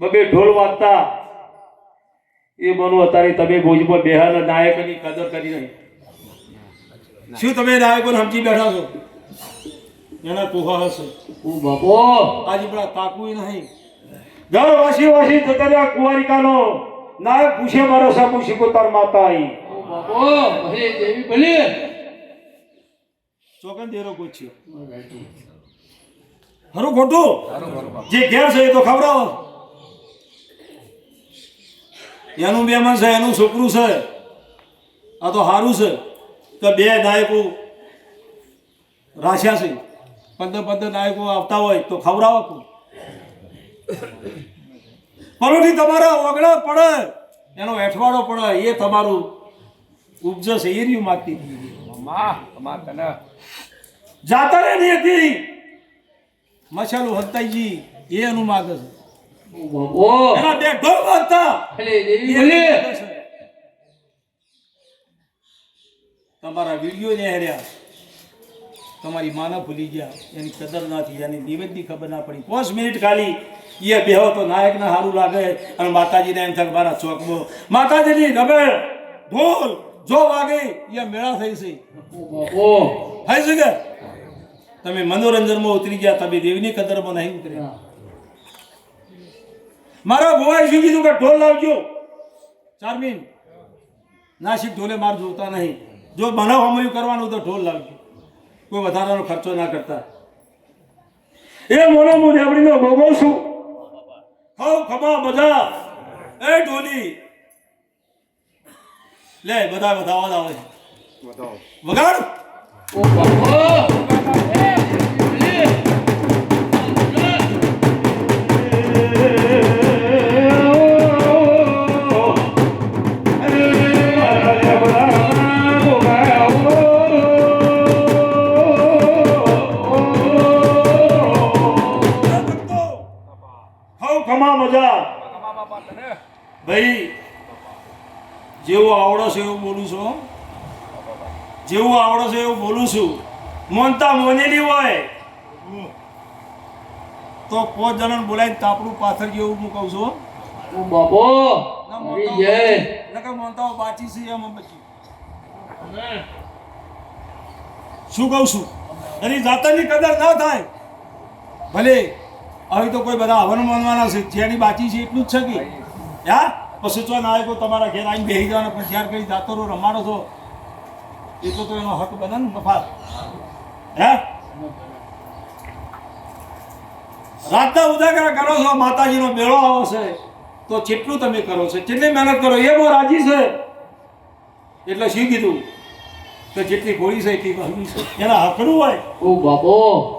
બબે ઢોલ વાગતા એ બનો અત્યારે તમે ભોજમાં બેહાના નાયકની કદર કરી નહીં શું તમે નાયકોને સમજી બેઠા છો એના કોહા હશે બાપુ આજે પેલા તાકવું નહીં ઘર વાસી વાસી જતા રહ્યા કુંવારિકાનો નાયક પૂછે મારો સાપુ શિકોતર માતા આવી બાપુ ભલે દેવી ભલે ચોકન દેરો ગોચ્યો હરું ખોટું જે ઘેર છે એ તો ખવડાવો એનું બેમન છે એનું છોકરું છે આ તો સારું છે તો 2 નાયકો રાખ્યા છે 15 નાયકો આવતા હોય તો ખવડાવો પરોઠી તમારા ઓગળા પડે એનો એઠવાડો પડે એ તમારું ઉપજ છે એ રહ્યું માગતી જાતા રે નહીં હતી મસાલો હતાઈજી એ એનું માગે છે બાપુ એના 2 ઢોલ વાગતા ભલે દેવી ભલે તમારા વિડીયો ને હેર્યા તમારી માના ભૂલી ગયા એની કદર ના થઈ એની નિવેદની ખબર ના પડી 5 મિનિટ ખાલી એ બેહો તો નાયકને સારું લાગે અને માતાજીને એમ થાય મારા ચોકમાં માતાજીની રબેડ ઢોલ જો વાગે એ મેળા થઈ છે બાપુ થઈ છે કે તમે મનોરંજનમાં ઉતરી ગયા, તમે દેવની કદરમાં નહીં ઉતર્યા. મારા ભોવાએ શું કીધું કે ઢોલ લાવજો. ચારમીન નાસિક ઢોલે માર જોતા નહીં. જો બનાવ હમયું કરવાનું તો ઢોલ લાવજો, કોઈ વધારાનો ખર્ચો ના કરતા. એ મોનો હું રેવડીનો ભોગવ છું. ખાવ ખમા બધા એ ઢોલી લે બધા વધાવા આવે વગાડ. ઓ બાપો હે દેવી ખમા મજા ભાઈ. જેવું આવડો છે એવું બોલું છું, જેવું આવડો છે એવું બોલું છું. મોનતા મોનેલી હોય તો 5 જણાને બોલાવીને તાપડું પાથર જેવું હું કહું છું. ઓ બાપો હરી જય નકર મોનતાઓ બાચી છે એમ પછી શું કહું છું. એની જાતની કદર ના થાય. ભલે હવે તો કોઈ બધા હવન માનવાના છે, જેની બાકી છે એટલું જ છે કે હા પછી ચો ના આવે તમારા ઘેર આવીને બેસી જવાના, પણ જ્યાર કરી જાતરો રમાડો છો એટલો તો એનો હક બને ને મફાત. હે રાતના ઉજાગરા કરો છો, માતાજીનો મેળો આવશે તો જેટલું તમે કરો છો, જેટલી મહેનત કરો એ બહુ રાજી છે. એટલે શું કીધું કે જેટલી ગોળી છે એટલી બહુ છે, એના હકનું હોય. ઓ બાપો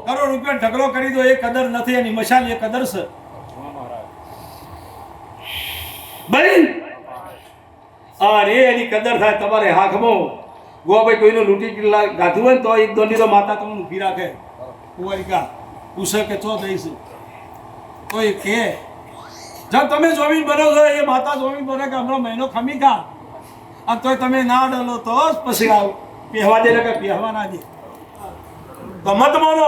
કરોડ રૂપિયા ઢગલો કરી દો એ કદર નથી, એની મશાલ એ કદર છે. ભાઈ અરે એની કદર થાય તમારે હાથમાં. ગોવાભાઈ કોઈનું લૂંટી ગાધું હોય ને તો એક દોડી તો માતા તમને ઊભી રાખે. કુંવરિકા પૂછે કે ચો દઈશું તો એ કે જब તમે જોમીન બનો છો એ માતા જોમીન બને કે હમણાં મહિનો ખમી કા, અને તોય તમે ના ડલો તો જ પછી આવ પહેવા દે કે પહેવા ના દે. ગમત મોનો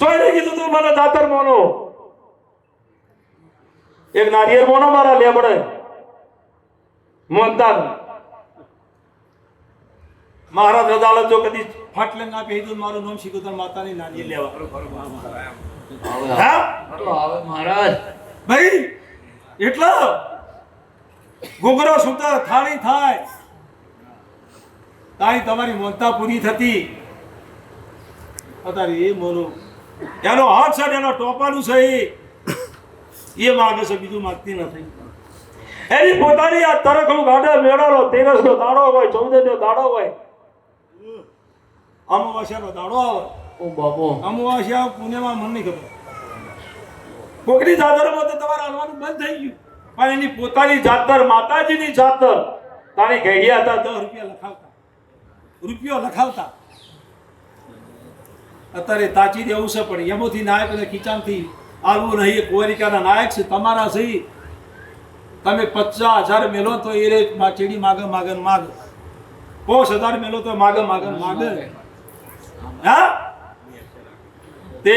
ચોય નહીં કીધું તું મને દાતર મોનો. એક નારિયેળ મોનો મારા લેબડે મોનતા મહારાજ અદાલત જો કદી ફાટલે ના કહી દઉં મારું નામ શીખુતર માતાની નારિયેળ લેવા. હા તો આવે મહારાજ ભાઈ એટલો ઘૂઘરો સુતર થાળી થાય તારી તમારી મોનતા પૂરી થતી. અત્યારે એ મોનો એનો હાથ છે એનો ટોપાનું છે એ માગે છે, બીજું માગતી નથી. એની પોતાની આ તરખનું ગાડે મેળાનો 13નો દાડો હોય, 14નો દાડો હોય, અમાવાસ્યાનો દાડો આવે. ઓ બાપો અમાવાસ્યા પુણ્યમાં મન નહીં ખબર. કોકની જાતરમાં તો તમારે હાલવાનું બંધ થઈ ગયું, પણ એની પોતાની જાતર માતાજીની જાતર તારી ઘેડિયા હતા 10 રૂપિયા લખાવતા. અત્યારે તાચી દેવું છે, પણ એમાંથી નાયક અને ખીચામથી આલવું નહીં. કુંવરિકાના નાયક છે તમારા છે. તમે 50,000 મેલો તો એ રે ચેડી માગે 5,000 મેલો તો માગે. હા તે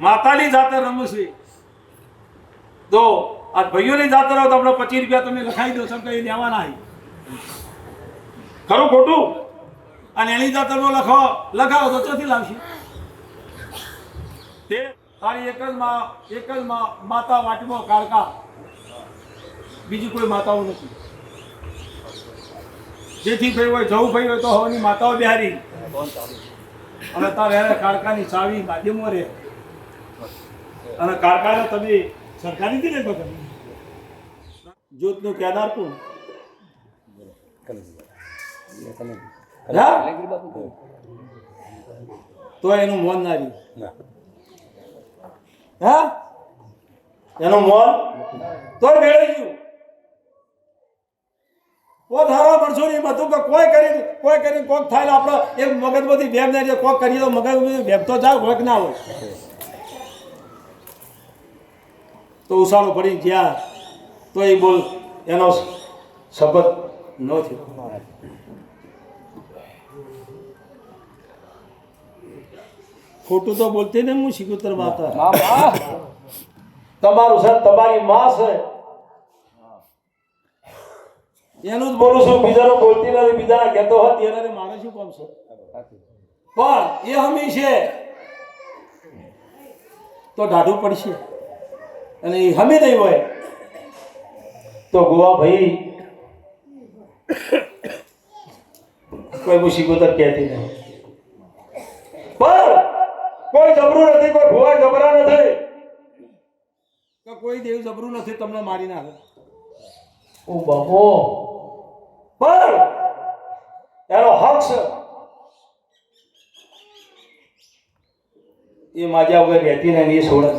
માતાની જાતર રમશે તો આ ભાઈઓની જાતર હોય તો આપણે 25 રૂપિયા તમે લખાઈ દો છો કઈ લેવાના ખરું ખોટું. અને એની જાતરમાં લખાવો તો ચોથી લાવશે. તે તારી એક જ માતા વાટમાં કાળકા, બીજી કોઈ માતાઓ નથી. જેથી ભાઈ હોય જવું ભાઈ હોય તો હવાની માતાઓ બિહારી અને તારે એને કાળકાની ચાવી માધ્યમો રહે. અને કાળકાને તમે સરકારી દીધે તો જ્યોતનું કેદાર તું તો એનું મોન ના રહ્યું. હા એનું મોન તો ભેળાઈ ગયું. ધારા વર્ષો ની બધું કે કોઈ કરીને કોક થાય આપણે એક મગજમાંથી બેમ ના કોક કરીએ તો મગજમાંથી બેમ તો જાય હોય કે ના હોય. તો ઉસાળો પડી ગયા તો એ બોલ એનો શબ્દ ન થયો. ખોટું તો બોલતી ને હું શીખુતર માતા તમારું છે, તમારી માં છે એનું જ બોલું છું. બીજાનો બોલતી નથી, બીજાના કહેતો હોત એને મારે શું કામ છે. પણ એ હંમેશા તો ઢાઢું પડશે અને એ હમે નહીં હોય તો ગોવા ભાઈ કોઈ મુસીબત કહેતી નહીં. પણ કોઈ જબરું નથી, કોઈ ભોય જબરા નથી કે કોઈ દેવ જબરું નથી તમને મારી નાખે. ઓ બાપો પણ એનો હક છે એ માજા વગર રહેતી ને એ છોડે.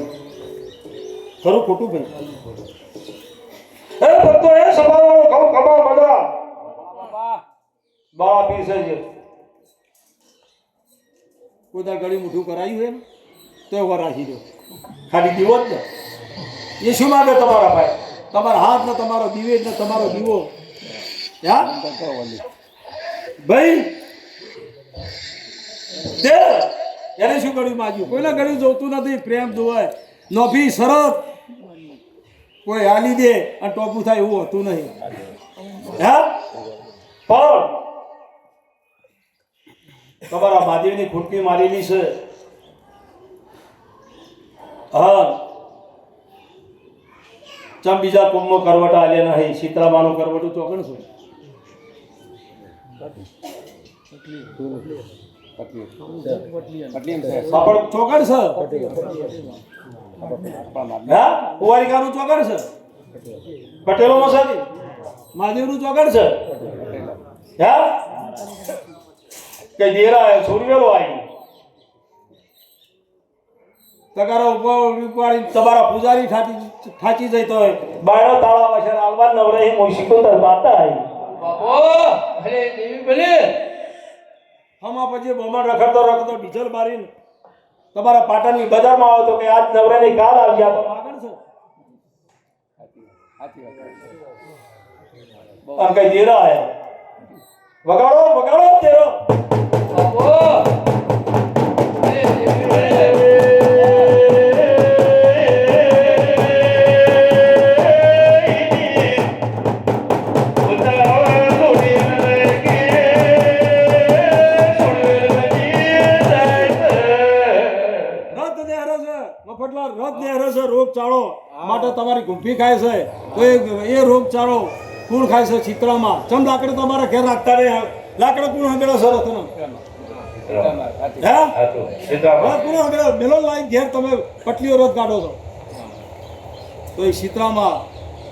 ખરું ખોટું ભાઈ? એ ભક્તો એ સભાવાળો કહું ખબા બધા બા પીસે છે. કોઈ તાર ગળી મૂઠું કરાયું એમ તો એ રાખી દો. ખાલી દીવો જ ને એ શું માગે તમારા ભાઈ? તમારા હાથ ને તમારો દીવે ને તમારો દીવો ભાઈ તે એને શું કર્યું માગ્યું? કોઈના ગળ્યું જોતું નથી. પ્રેમ જોવાય નોભી શરત કોઈ હાલી દે અને ટોપું થાય એવું હતું નહીં. હા પણ તમારા મહાદેવની ફૂટકી મારેલી છે. હા ચમ બીજા કોમમાં કરવટા આલ્યા નહીં. સીતરામાનું કરવટું ચોકણ છે. પાપડ ચોકડ છે. હા કુંવારિકાનું ચોકડ છે. પટેલો મસાજી મહાદેવનું ચોકડ છે. હા કઈ દેરા છોડી વેલો આવી તગારો ઉપાડી તમારા પૂજારી થાચી જાય તો બાયડો તાળા વશે આલવાન નવરે મોઈ સિકોતર બાતા આવી બાપો ભલે દેવી ભલે હમા પછી બોમણ રખડતો ડીઝલ મારીને તમારા પાટણની બજારમાં આવો તો કે આજ નવરાની કાલ આવી ગયા તો આગળ છે. આ કઈ દેરા આયા વગાડો વગાડો તેરો બાપો ભલે દેવી ભલે રોગચાળો માટે તમારી ગુંફી ખાય છે તો એ રોગચાળો કોણ ખાય છે? ચિત્રામાં ચમ લાકડે તમારા ઘેર રાખતા રહે. લાકડે કોણ હંગેલો સર હતો ને કોણ હંગેલો મેલો લાઈન ઘેર તમે પટલીઓ રોજ કાઢો છો તો એ ચિત્રામાં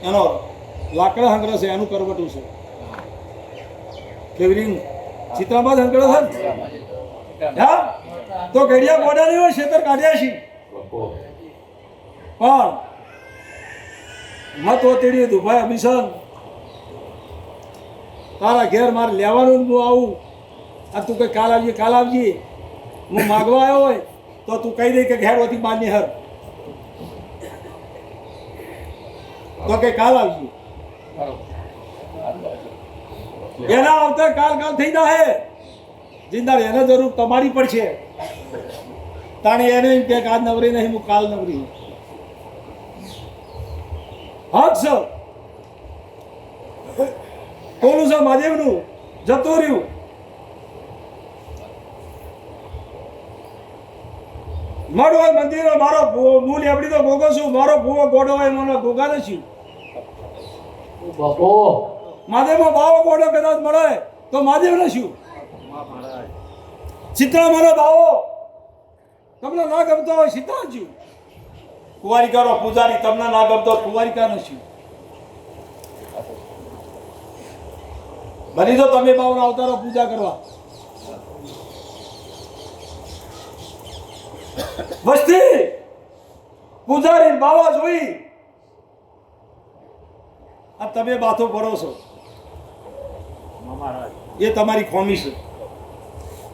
એનો લાકડા હંગડે છે એનું કરવટું છે. કેવી રીત ચિત્રામાં જ હંગડે છે. હા તો ગડિયા ગોડા નહીં હોય ખેતર કાઢ્યા છે પણ મત ઓતેડી દુભાઈ અભિષણ તારા ઘેર મારે લેવાનું હું આવું આ તું કઈ કાલ આવજે હું માગવા આવ્યો હોય તો તું કહી દે કે ઘેર હોતી બારની હર તો કઈ કાલ આવજે. એના આવતા કાલ થઈ જાય જિંદાર એને જરૂર તમારી પડશે. તાણે એને કે આજ નવરી નહીં હું કાલ નવરી હક છે. કોનું છે? મહાદેવનું જતું રહ્યું. મઢ હોય મંદિર હોય મારો હું લેબડી તો ગોગો છું. મારો ભૂવો ગોડો હોય મને ગોગા નથી. ઓ બાપો મહાદેવમાં બાવો ગોડો કદાચ મળે તો મહાદેવ ને શું? ચિત્રા મારો બાવો તમને ના ગમતો હોય સીતા જ કુંવારિકાનો પૂજારી તમને ના ગમતો કુંવારિકાનો શું? બની તો તમે બાવના અવતારો પૂજા કરવા વસ્તી પૂજારી બાવા જોઈ આ તમે બાથો પડો છો એ તમારી ખોમી છે.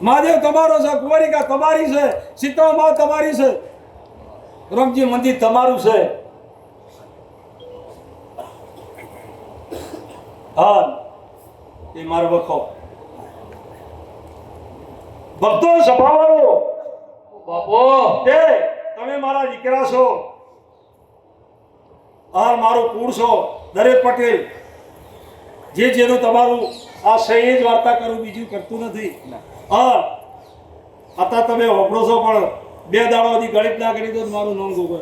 મહાદેવ તમારો છે, કુંવારિકા તમારી છે, સીતામા તમારી છે, રમજી મંદિર તમારું છે. હા એ મારો વખો ભક્તો સભાવાળો બાપો તે તમે મારા દીકરા છો. આ મારું કુળ છો. દરેક પટેલ જે જેનું તમારું આ સહી જ વાર્તા કરું બીજું કરતું નથી. હા અત્યારે તમે વપરો છો પણ 2 દાડો સુધી ગણિત ના કરી દો તો મારું નામ ગોગો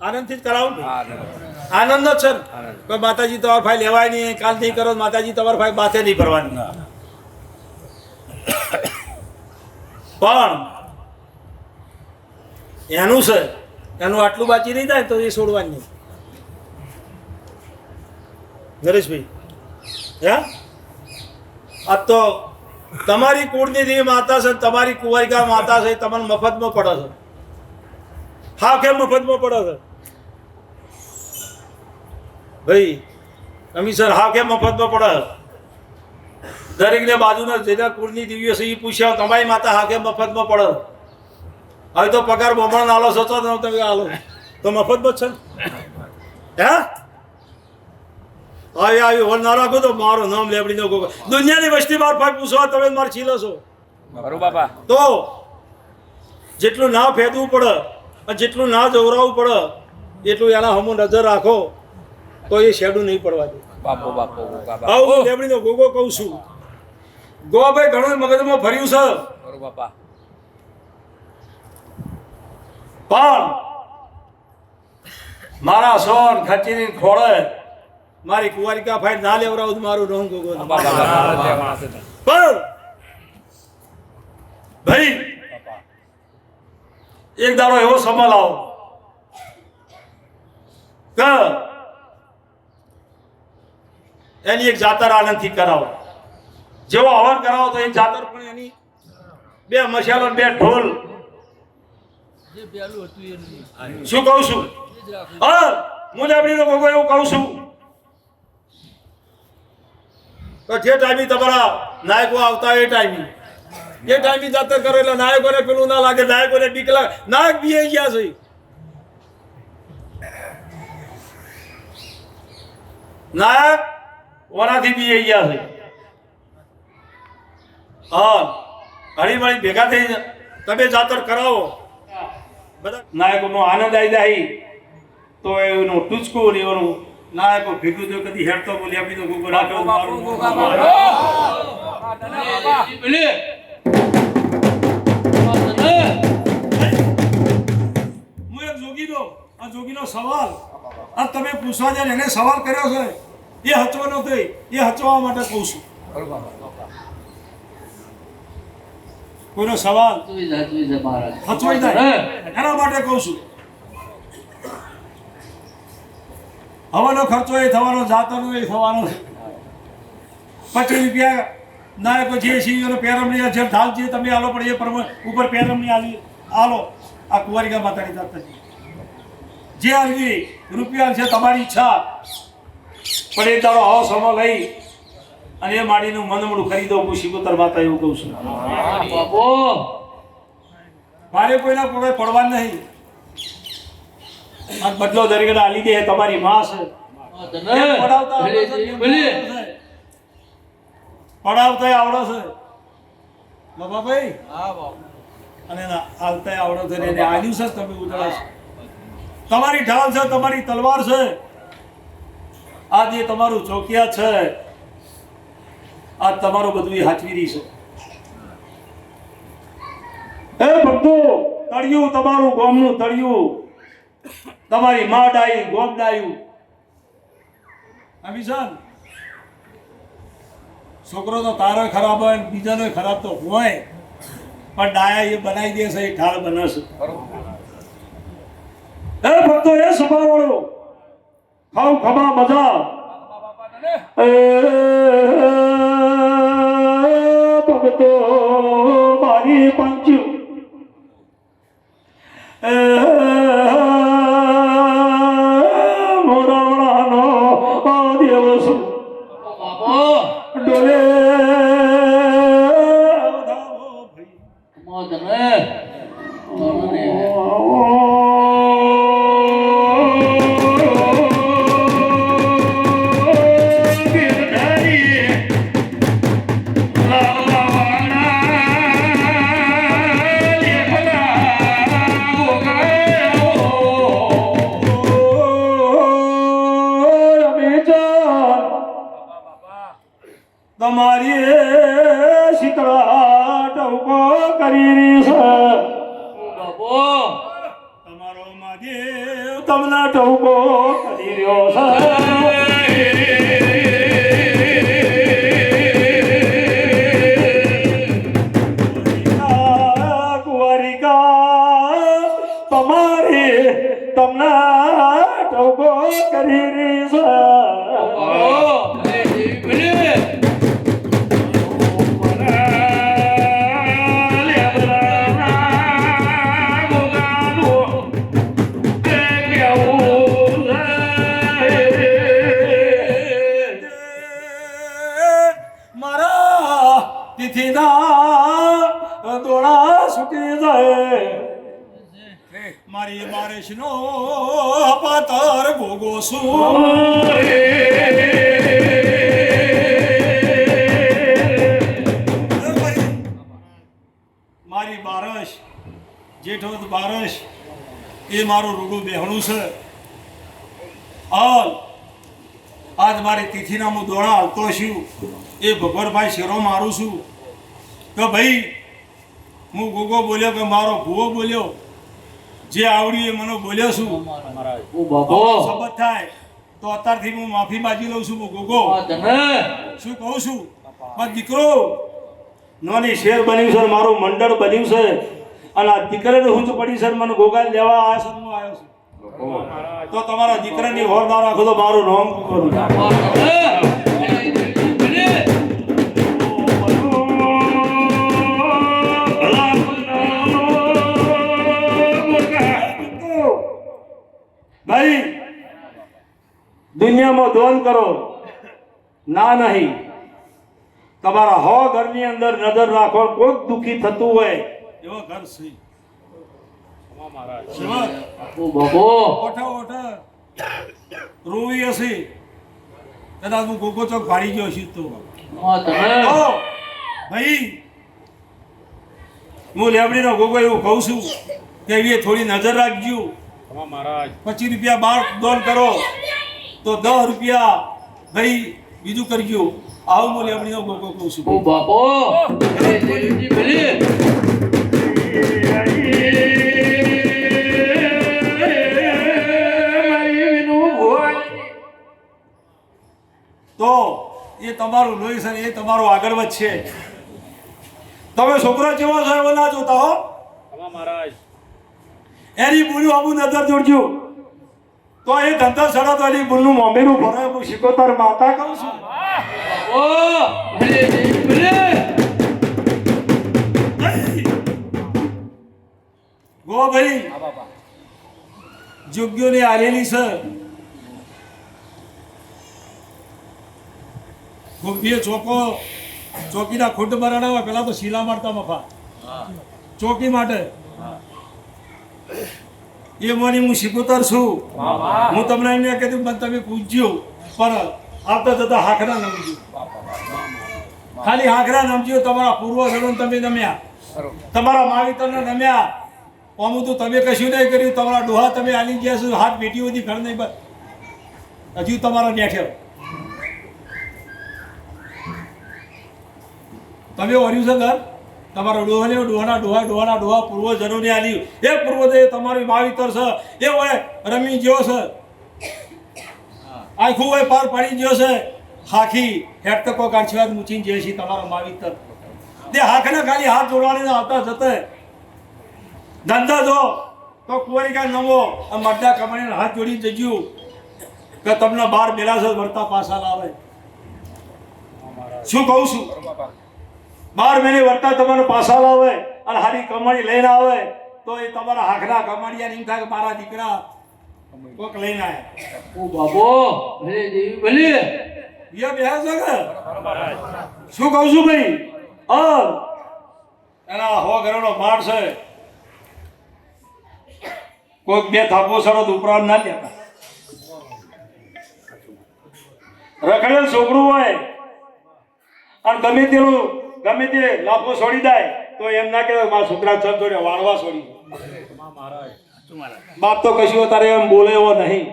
આનંદથી જ કરાવો ને? આનંદ જ છે ને? કોઈ માતાજી તમારા ભાઈ લેવાય નહીં, કાલ નહીં કરો માતાજી તમારા ભાઈ માથે નહીં ભરવાની. પણ એનું છે એનું આટલું બાકી નહીં થાય તો એ છોડવાની નહીં. નરેશભાઈ હે આ તો તમારી કુળની દેવી માતા છે, તમારી કુંવારિકા માતા છે, તમને મફતમાં પડે છે. હા કેમ મફતમાં પડે છે ભાઈ અમી સર? હા કેમ મફતમાં પડે? દરેકને બાજુના જેના કુળની દેવીઓ છે એ પૂછ્યા તમારી માતા હા કેમ મફતમાં પડે? હવે તો પગાર બોમણ નાલો સચો તમે આલો તો મફતમાં જ છે હે? આવી આવી હોલ ના રાખો તો મારું નામ લેબડી નો ગોગો. દુનિયાની વસ્તી બાર ભાગ પૂછવા તમે મારે છીલો છો બાપા. તો જેટલું ના ફેદવું પડે જેટલું ના જવરાવવું પડે એટલું એના હમું નજર રાખો તો એ શેડું નહીં પડવા દે. આવું લેબડીનો ગોગો કહું છું. ગોભાઈ ઘણું મગજમાં ભર્યું છે પણ મારા સોન ખચીની ખોળે મારી કુંવારિકા ભાઈ ના લેવરાવું મારું રહું ગોગો. પણ ભાઈ એક દાડો એવો સમય લાવો કે એની એક જાતર આનંદથી કરાવો. જેવો હવન કરાવો તો એક જાતર પણ એની 2 મસાલો 2 ઢોલ. શું કહું છું? હા હું લેબડીનો ગોગો એવું કહું છું કે જે ટાઈમે તમારા નાયકો આવતા એ ટાઈમે જાતર કરો એટલે નાયકોને પેલું ના લાગે, નાયકોને બીક લાગે. નાયક બી ગયા છે. નાયક ઓનાથી બી ગયા છે. હા હળી મળી ભેગા થઈ તમે જાતર કરાવો બધા નાયકોનો આનંદ આવી જાય તો એનું ટૂચકું ને એનું નાયકો ભેગું તો કદી હેડતો બોલી આપી તો ગોગો નાખ્યો. જોગીનો સવાલ આ તમે પૂછવા જાય એને સવાલ કર્યો છે એ હચવાનો થઈ એ હચવા માટે કહું છું. કોઈનો સવાલ હચવાઈ જાય એના માટે કહું છું. હવાનો ખર્ચો એ થવાનો, જાતનો એ થવાનો. 25 રૂપિયા નાયકો જે છે પેરમની જે ઢાલ જે તમે આલો પણ એ પ્રમાણે ઉપર પેરમની આલો. આ કુંવારિકા માતાની જાતથી જે આવી રૂપિયા છે તમારી ઈચ્છા પણ એ તારો આવો સમો લઈ અને એ માડીનું મનમડું ખરીદો હું શિકોતર માતા એવું કહું છું. મારે કોઈના કોઈ પડવા નહીં. આ બદલો દરેક આલી દે તમારી માં છે. પડાવતા આવડો છે બાબાભાઈ અને હાલતા આવડો છે એને આલ્યું છે તમે ઉતરા છે. તમારી ઢાલ છે, તમારી તલવાર છે, આ જે તમારું ચોકિયા છે આ તમારું બધું હાચવી રહી છે. એ ભક્તો તળિયું તમારું ગોમનું તળિયું, તમારી માં ડાઈ ગોમ ડાયું. અમીશન છોકરો તો તારો ખરાબ હોય બીજાનો ખરાબ તો હોય પણ ડાયા એ બનાવી દે છે, એ ઢાળ બનાવશે. એ ભક્તો એ સભાવાળો ખાવ ખમા મજા ભક્તો મારી પંચ મોરાવણાનો દિવસ ડોલે તમારી શીતળા ટવકો કરી રહી છે બાપો તમારો મહાદેવ તમને ટવકો કરી રહ્યો છે તમને ટોકો કરી રહી છે મારા તિથિના દોડા છૂટી જાય મારી બારેશનો પાતર ભોગો છું મારી બારસ જેઠોદ બારસ એ મારું રૂડું બેહણું છે આજ મારી તિથિના હું દોડા હાલતો છું એ ભગવાનભાઈ શેરો મારું છું કે ભાઈ હું ગોગો બોલ્યો કે મારો ભૂવો બોલ્યો જે આવડ્યું એ મને બોલ્યો છું શપથ થાય તો અત્યારથી હું માફી માગી લઉં છું ગોગો શું કહું છું મારો દીકરો નોની શેર બન્યું છે મારું મંડળ બન્યું છે અને આ દીકરાને હું જ પડી છે મને ગોગા લેવા આ સર હું આવ્યો છું તો તમારા દીકરાની હોર ના રાખો તો મારું નામ કરું ભાઈ દુનિયામાં દોન કરો ના નહીં તમારા હો ઘરની અંદર નજર રાખો કોઈ દુખી થતું હોય એવો ઘર છે રોવી હશે કદાચ હું ગોગો ચોક ભાડી ગયો છું તો ભાઈ હું લેબડીનો ગોગો એવું કહું છું કે એવી થોડી નજર રાખજો 25 રૂપિયા બાર દોન કરો તો 10 રૂપિયા ભાઈ બીજું કરજો આવું હું લેબડીનો ગોગો કહું છું બાપો દેવજી ભલે તો એ તમારું લોહી છે એ તમારું આગળ વધશે તમે છોકરો જેવો છો એવો ના જોતા હો મહારાજ એની બોલ્યું આવું નજર જોડજો તો એ ધંધો સડો તો એની બોલનું મોમેરું ભરે હું શિકોતર માતા કહું છું ગો ભાઈ જોગ્યોને આલેલી છે બે ચોકીના ખુદ બરાડા પેલા તો શીલા મારતા મફા ચોકી માટે એ માની હું શીખોતર છું હું તમને એમને કીધું પણ તમે પૂછજો પણ આવતા જતા હાકરા નમજો ખાલી હાકરા નમજો તમારા પૂર્વજોને તમે નમ્યા તમારા માવિતરને નમ્યા અમુક તો તમે કશું નહીં કર્યું તમારા ડોહા તમે આલી ગયા છો હાથ પેટીઓથી ઘર નહીં બસ હજુ તમારા બેઠ્યો તમે વર્યું છે ઘર તમારો ડોહાને ડોહા પૂર્વજનોને આલ્યું એ પૂર્વજે તમારી માવિતર છે એ હોય રમી ગયો છે આખું હોય પાર પાડી ગયો છે હાખી હેઠતકો કાઢીવાદ મૂચીને જે છે તમારો માવિતર તે હાખને ખાલી હાથ જોડવાને આવતા જતે ધંધા જો તો કોઈ કાંઈ નવો મરદા કમાણીને હાથ જોડી જજો કે તમને બાર બેલા છે વળતા પાછા લાવે શું કહું છું 12 મહિને વર્તા તમારે પાછા લાવે અને હારી કમાણી લઈને આવે તો એ તમારા હાખના કમાણીયા નહીં થાય કે મારા દીકરા કોક લઈને આવ્યા બાપો ભલે દેવી ભલે શું કહું છું ભાઈ એના હો ઘરનો માણ છે કોઈક બે થાપો સડો ઉપરાંત ના લેતા રખડેલ છોકરું હોય અને ગમે તે લાફો છોડી જાય તો એમ ના કહેવાય મારા છોકરા ચમ છોડ્યો વાળવા છોડી બાપ તો કશું તારે એમ બોલે એવો નહીં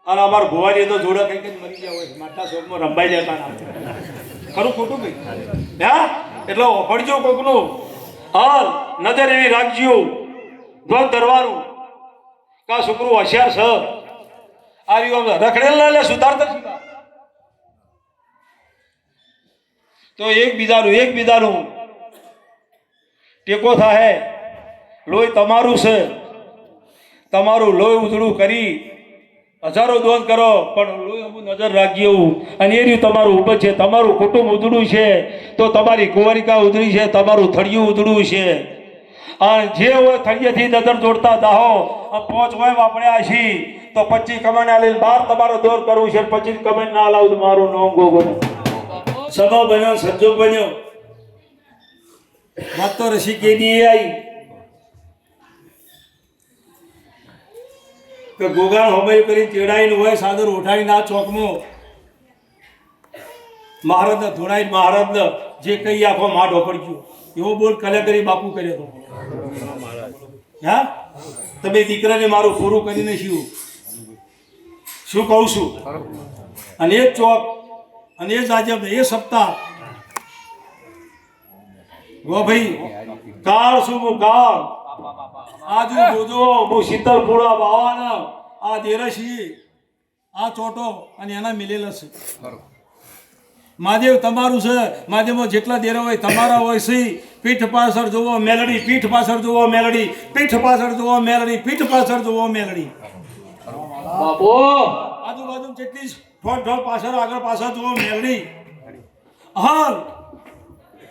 અને અમારા ભુવાજી તો જોડે કઈ કઈ મરી ગયા હોય માતા શોખમાં રંબાઈ જતા ના ખરું ખોટું કઈ હા એટલે ઓફળજો કોકનું હાલ નજર એવી રાખજો ધ્વન ધરવાનું કા છોકરું હોશિયાર છે આ રહ્યું રખડેલ ના લે સુધારતા શીખા તો એકબીજાનું ટેકો થાય લોહી તમારું છે તમારું લોહી ઉજળું કરી હજારો દોન કરો પણ લોહી અમુક નજર રાખજો અને એ રહ્યું તમારું ઉપજ છે તમારું કુટુંબ ઉજળું છે તો તમારી કુંવરિકા ઉજળી છે તમારું થળિયું ઉજળું છે અને જે હોય થળિયેથી નજર જોડતા દાહો 5 હોય વાપર્યા છીએ તો 25 કમેન્ટ આલીને 12 તમારો દોર કરવું છે 25 કમેન્ટ ના લાવું તો મારું નામ ગોગો સભા બન્યો સજ્જો બન્યો વાત તો રસી કેદી આવી કે ગોગાણ હોબાઈ કરી ચેડાઈને હોય સાદર ઉઠાડીને આ ચોકમાં મહારાજને ધોડાઈને મહારાજને જે કઈ આખો માઠ ઓપડ્યો એવો બોલ કલેક્ટરી બાપુ કર્યો હતો હા તમે દીકરાને મારું પૂરું કરીને શું કહું છું અને એ ચોક અને એ જાજબ એ સપ્તાહ ગો ભાઈ કાળ શું કાળ આજુ બોજો બહુ શીતળપુરા બાવાના આ દેરશી આ ચોટો અને એના મિલેલા છે મહાદેવ તમારું છે મહાદેવમાં જેટલા દેરા હોય તમારા હોય છે પીઠ પાછળ જોવો મેલડી પીઠ પાછળ જોવો મેલડી પીઠ પાછળ જોવો મેલડી પીઠ પાછળ જોવો મેલડી બાપો આજુબાજુ જેટલી ઠોઠ પાછળ આગળ પાછળ જોવો મેલડી હાલ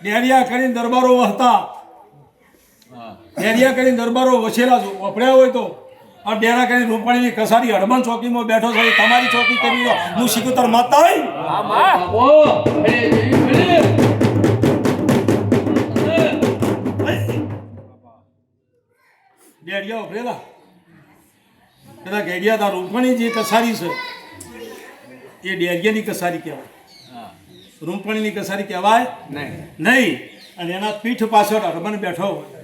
ડેરિયા કરીને દરબારો વહતા ડેરિયા કરીને દરબારો વસેલા છો વપડ્યા હોય તો આ ડેરા કરીને રૂપાણીની કસારી હડમન ચોકીમાં બેઠો છો તમારી ચોકી કરી હું શીખુતર માતા હોય બાપો ભલે દેવી ભલે ડેરિયા વપરેલા પેલા ઘેડિયા તાર રૂપાણી જે કસારી છે એ ડેરિયાની કસારી કહેવાય રૂપાણીની કસારી કહેવાય નહીં અને એના પીઠ પાછળ હડમન બેઠો હોય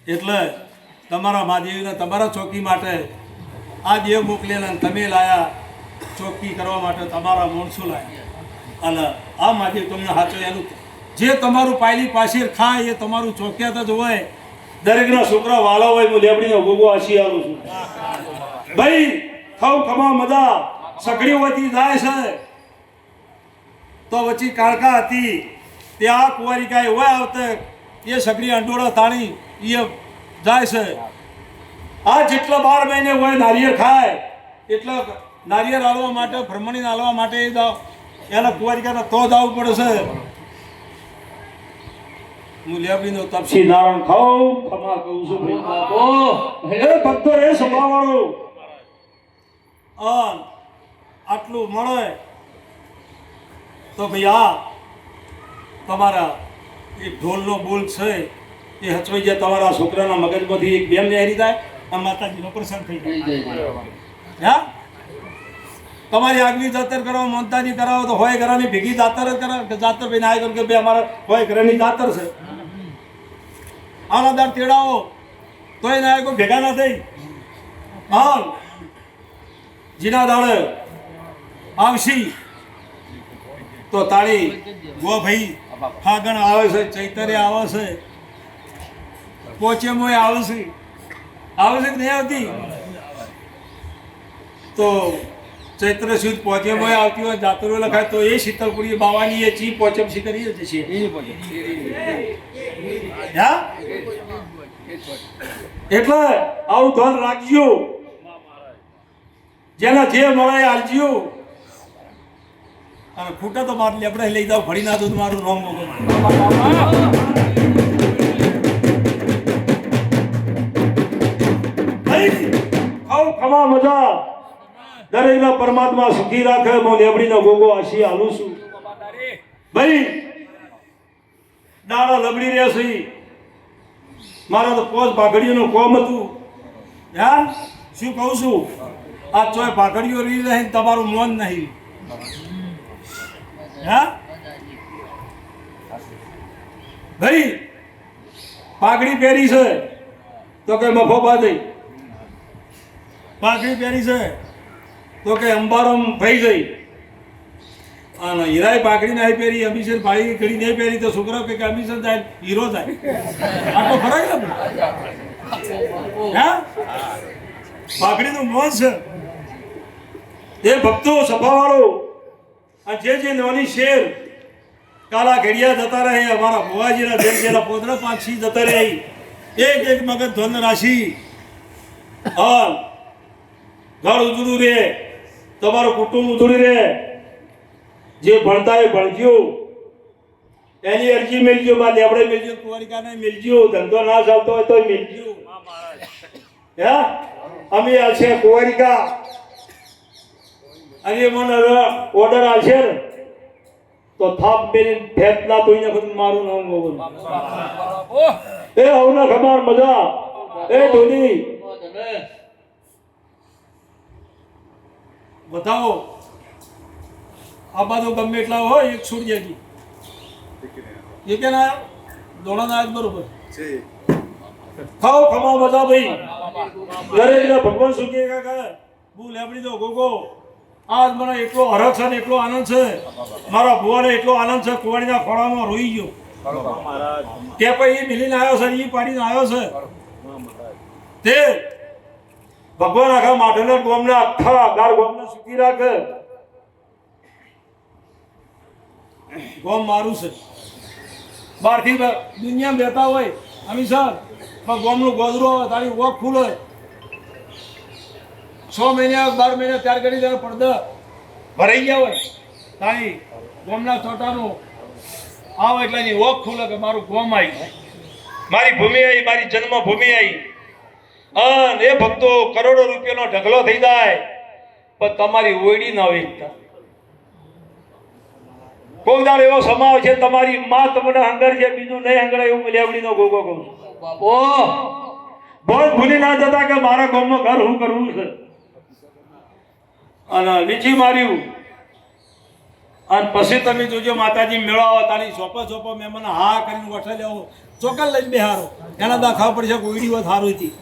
એટલે તમારા મહાદેવના તમારા ચોકી માટે આ દેવ મોકલેલા તમે લાયા ચોકી કરવા માટે તમારા માણસો લાયા અને આ મહાદેવ તમને સાચો એનું જે તમારું પાયલી પાછળ ખાય એ તમારું ચોક્યાત જ હોય દરેકના છોકરા વાલા હોય હું લેબડીનો ગોગો આશી આવું છું ભાઈ ખાવ ખમા મજા સગડી હોતી જાય છે તો વચ્ચે કાળકા હતી ત્યાં કુંવારિકાએ હોય આવતે એ સગડી અંડોળા તાણી એ જાય છે આ જેટલા 12 મહિને હોય નારિયેળ ખાય એટલા નારિયેળ હાલવા માટે ભ્રમણી હાલવા માટે એના કુંવારિકાને તો જ આવવું પડે છે હું લેબડીનો તપસી નારાયણ ખાઉં ખમા કહું છું ભાઈ બાપો એ ભક્તો એ સંભાળો આટલું મળે તો ભાઈ આ તમારા એક ઢોલનો બોલ છે એ હચવાઈ જાય તમારા છોકરાના મગજમાંથી એક બેમ નેહરી જાય અને માતાજીનો પ્રસન્ન થઈ જાય હા તમારી આગવી જાતર કરાવો મોનતાજી કરાવો તો હોય ઘરાની ભેગી જાતર જ કરાવો કે જાતર ભાઈ ના આવ્યો કે બે અમારા હોય ઘરાની જાતર છે આલાદાર તેડાવો તોય ના આવ્યો ભેગા ના થઈ હાલ જીના દાડે આવશી તો તાળી ગો ભાઈ ફાગણ આવે છે ચૈતરે આવે છે પોચેમોય આવે છે કે નહીં આવતી તો ચૈત્ર સુદ પોચેમોય આવતી હોય જાતરો લખાય તો એ શીતળપુરી બાવાની એ ચી પોચમ શી કરી જશે હા એટલે આવું ધન રાખજો જેના જે મળે આલજો અને ખૂટા તો મારે લેબડે લઈ જાવ ભરી ના દઉં મારું રોંગ મોકો ખાવ ખમા મજા દરેકના પરમાત્મા સુખી રાખે હું લેબડીનો ગોગો આશી હાલું છું ભાઈ દાડા લબડી રહ્યા છે મારા તો પોચ ભાગડીઓનું કોમ હતું હા શું કહું છું આ ચોય ભાગડીઓ રહી રહે તમારું મન નહીં હા ભાઈ પાઘડી પહેરી છે તો કઈ મફો બાંધી પાઘડી પહેરી છે તો કે અંબારમ થઈ ગઈ અને હીરાએ પાઘડી નહીં પહેરી અમીસર ભાઈ ઘડી નહીં પહેરી તો છોકરાઓ કે અમીસર જાય હીરો જાય આટલો ફરક ને હા પાઘડીનું મોજ છે એ ભક્તો સભાવાળો આ જે નાની શેર કાલા ઘડિયા જતા રહે અમારા ભુવાજીના જેમ જેના પોતરા પાંચી જતા રહે એક મગજ ધન રાશિ હા ઘર ઉજળું રહે તમારું કુટુંબ ઉજળું રહે જે ભણતા એ ભણજો એની અરજી મેળજો માં લેબડે મેળજો કુંવારિકાને મેળજો ધંધો ના ચાલતો હોય તો મેળજો હે અમે આ છે કુંવારિકા અને મને ઓર્ડર આવશે ને તો થાપ મેલી ફેટ ના તો એને મારું નામ ગોવન એ આવના ખબર મજા એ ધોની બતાવો આ બાજુ ગમે એટલા હોય એક છોડી જાય એ કે ના દોડા ના બરોબર ખાઓ ખમા મજા ભાઈ દરેક ભગવાન સુખી કાકા બુ લેબડી દો ગોગો આજ મને એટલો હરખ છે ને એટલો આનંદ છે મારા ભુવાને એટલો આનંદ છે કુવાડીના ખોળામાં રોઈ ગયો કે ભાઈ એ મિલીને આવ્યો છે એ પાડીને આવ્યો છે તે ભગવાન આખા માધવના ગોમના આખા ગાર ગોમના સુખી રાખે ગોમ મારું છે બહારથી દુનિયામાં બેઠા હોય અમી સર ગોમનું ગોદરું હોય તારી વોક ફૂલ હોય 6 મહિના 12 મહિના ત્યાર કરી દે પડદા ભરાઈ ગયા હોય તારી ગોમના ચોટાનું આવો એટલે એની વોક ખુલે કે મારું ગોમ આવી મારી ભૂમિ આવી મારી જન્મભૂમિ આવી અને એ ભક્તો કરોડો રૂપિયાનો ઢગલો થઈ જાય પણ તમારી ઓયડી ના વેચતા કોઈ દાડ એવો સમાવ છે તમારી માં તમને હંગર છે બીજું નહીં હંગર એવું લેવડીનો ગોગો કહું બાપો બહુ ભૂલી ના જતા કે મારા ગામમાં ઘર હું કરવું છે અને લીચી માર્યું અને પછી તમે જોજો માતાજી મેળાવો તારી ચોપા મેં મને હા કરીને વઠે લેવો ચોકલ લઈને બેહારો એના દા ખબર પડશે કોઈડી વાત સારું હતી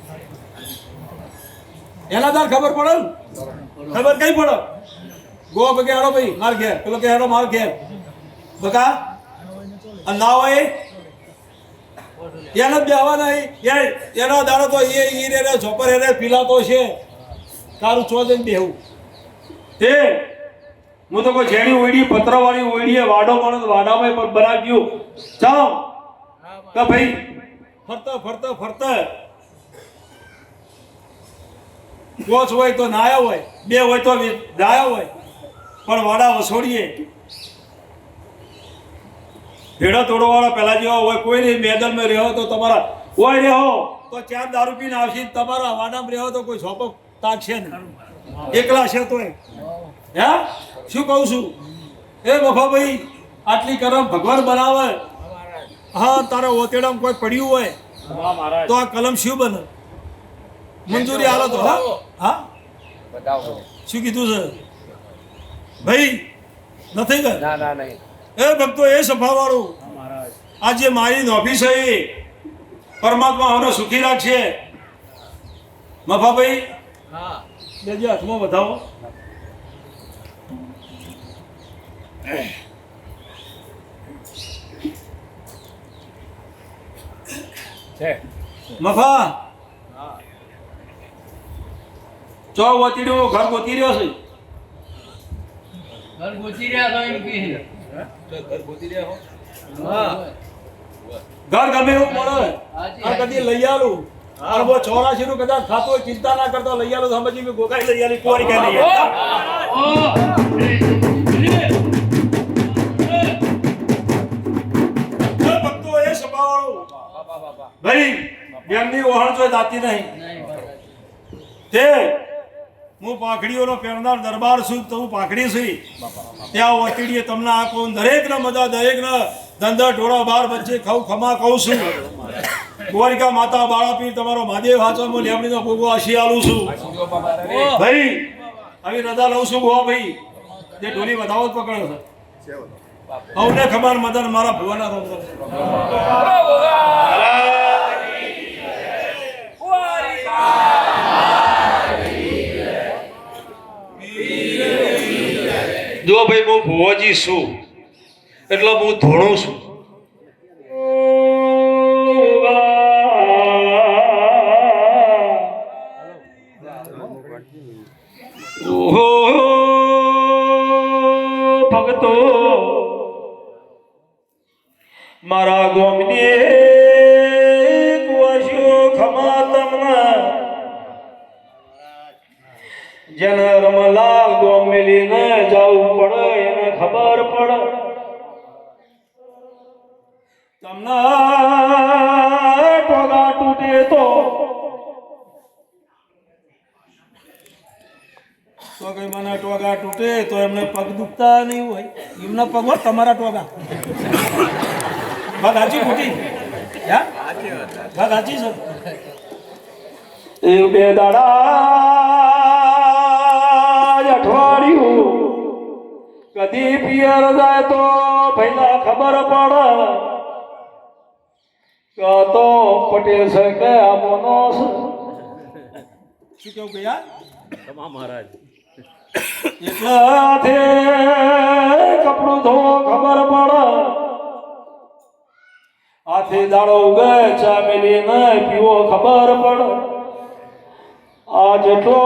એના દા ખબર પડે ને ખબર કઈ પડે ગો બગે હેડો ભાઈ માર ઘેર પેલો કે હેડો માર ઘેર બકા ના હોય એને બેહવા નહીં એનો દાડો તો એ રે ચોપર રે પીલાતો છે તારું ચોદન બેહવું તે હું તો કોઈ જેડી ઓઈડી પત્રવાળી ઓઈડીએ વાડો માણસ વાડામાં પણ બનાવ્યું ચાલો કે ભાઈ ફરતા કોચ હોય તો નાયા હોય બે હોય તો દાયા હોય પણ વાડા વસોડીએ ભેડા તોડવાવાળા પહેલા જેવા હોય કોઈ નહીં મેદાનમાં રહ્યો તો તમારા કોઈ રહ્યો તો 4 દારૂ પીને આવશે તમારા વાડામાં રહ્યો તો કોઈ છોપો તાકશે ને એકલા છે તોય હે શું કહું છું એ મફાભાઈ આટલી કરમ ભગવાન બનાવે હા તારા ઓતેડામાં કોઈ પડ્યું હોય તો આ કલમ શું બને મંજૂરી હાલો તો હા શું કીધું છે ભાઈ નથી ગયો ના નહીં એ ભક્તો એ સભાવાળું આજે મારી નોભી છે એ પરમાત્મા હવે સુખી રાખશે મફાભાઈ હા દેજો હાથમાં બતાવો છે મફા ચો વતીડ્યો ઘર ગોતી રહ્યો છે ઘર ગોતી રહ્યા તો એમ કે હા ઘર ગમે એવું મળે આ કદી લઈ આલું આ 84 નું કદાચ ખાતો હોય ચિંતા ના કરતો લઈ આલું સમજી મેં ગોગાઈ લઈ આલી કોરી કે લઈ ભક્તો એ સભાવાળો ભાઈ એમની ઓહણ જો દાતી નહીં તે હું પાઘડીઓનો પહેરનાર દરબાર છું તો હું પાઘડી છું ત્યાં વતીડીએ તમને આપો દરેકને મજા દરેકને ધંધા ઢોળા બાર વચ્ચે ખાઉં ખમા કહું છું દ્વારિકા માતા બાળાપીર તમારો મહાદેવ હાચમાં લેમડીનો ભોગો આશી આલું છું ભાઈ આવી રજા લઉં છું ગોવા ભાઈ જે ઢોલી વધાવો જ પકડ્યો છે અવને ખબર મદન મારા ભુવાના રોમ જો ભાઈ હું ભુવાજી છું એટલે હું ધોણું છું. ઓહો ભગતો મારા ગોમની કુવાસીઓ ખમા તમને જેને રમલાલ ગોમ મેલીને જવું પડે એને ખબર પડે તમને ટોગા તૂટે તો કઈ મને ટોગા તૂટે તો એમને પગ દુખતા નહીં હોય એમના પગ હોય તમારા ટોગા વાત સાચી ખોટી હા વાત સાચી છે એ બે દાડા અઠવાડિયું કદી પિયર જાય તો પહેલા ખબર પડે કે તો પટેલ છે કે આમોનો છે. શું કેવું ભૈયા એટલાથી કપડું ધોવો ખબર પડે હાથી દાડો ઉગે ચા મેલી ને પીવો ખબર પડે આ જેટલો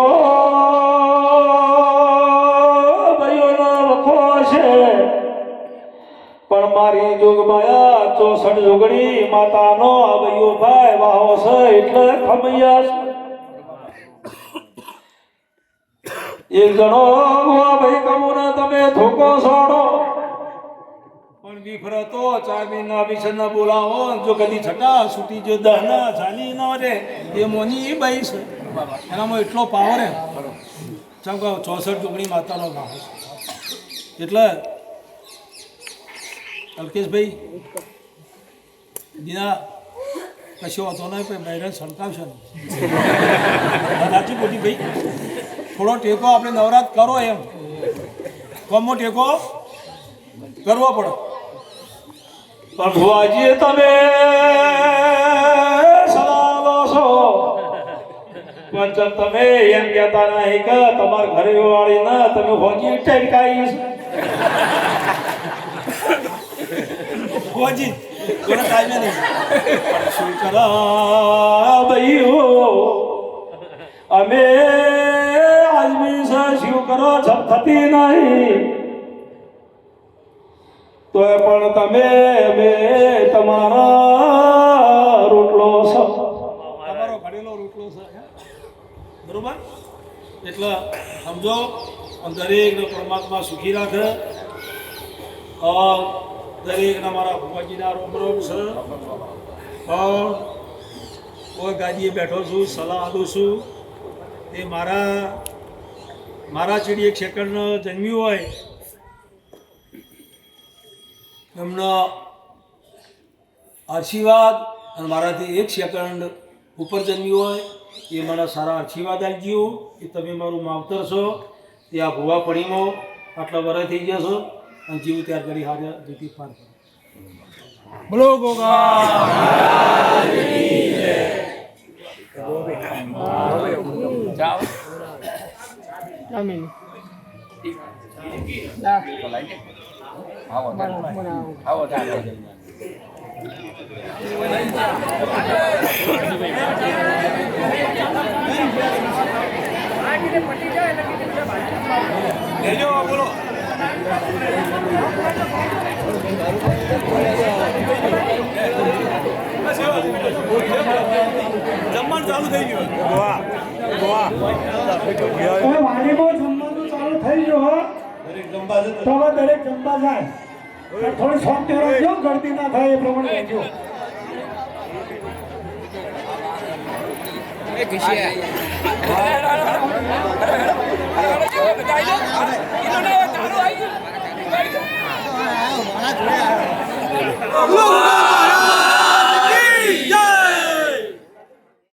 ભાઈઓનો વખો છે પણ મારી જોગમાયા 64 જોગડી માતાનો આ ભાઈઓ ભાઈ વાહો છે એટલે ખમૈયા છે. એક જણો ભાઈ કમુને તમે ધોકો છોડો પણ વિફરતો 4 મહિના વિશે બોલાવો જો કદી છટા છૂટી જો દહના જાની ન રે એ મોની એ બાઈ છે એનામાં એટલો પાવર હે ચમ કહો 64 જોગણી માતાનો ગામ એટલે અલ્કેશભાઈ દીના કશો હતો નહીં પણ બહેરન સળકાવશે ને સાચી ખોટી ભાઈ થોડો ટેકો આપણે નવરાત કરો એમ કમો ટેકો કરવો પડે પણ ભુવાજી તમે સલાહ લો છો પણ તમે એમ કહેતા નહીં કે તમારા ઘરે વાળી ના તમે ભોજી ટેકાઈ ભુવાજી થોડા ટાઈમે નહીં શું કરા ભાઈઓ અમે આદમી છે શું કરો છપ થતી નહીં તો પણ તમે અમે તમારા રોટલો છો તમારો ઘડેલો રોટલો છે બરોબર એટલે સમજો દરેકને પરમાત્મા સુખી રાખે દરેકના મારા ભુવાજીના રોમ રોમ છે કોઈ ગાદીએ બેઠો છું સલાહ આપું છું તે મારા ચીડી એક સેકન્ડ જન્મ્યું હોય એમનો આશીર્વાદ અને મારાથી એક સેકન્ડ ઉપર જન્મ્યું હોય એ મારા સારા આશીર્વાદ આપજો એ તમે મારું માવતર છો તે આ ભુવા પડીમાં આટલા વર્ષ થઈ જશો અને જીવ ત્યાર કરી હારે જતી પાર કરો બોલો ગોગા બોલો જમવાનું ચાલુ થઈ ગયું વાણીમાં જમવાનું ચાલુ થઈ ગયું તો હવે દરેક જમવા જાય થોડી શાંતિ રાખજો ગળતી ના થાય એ પ્રમાણે રહેજો Look!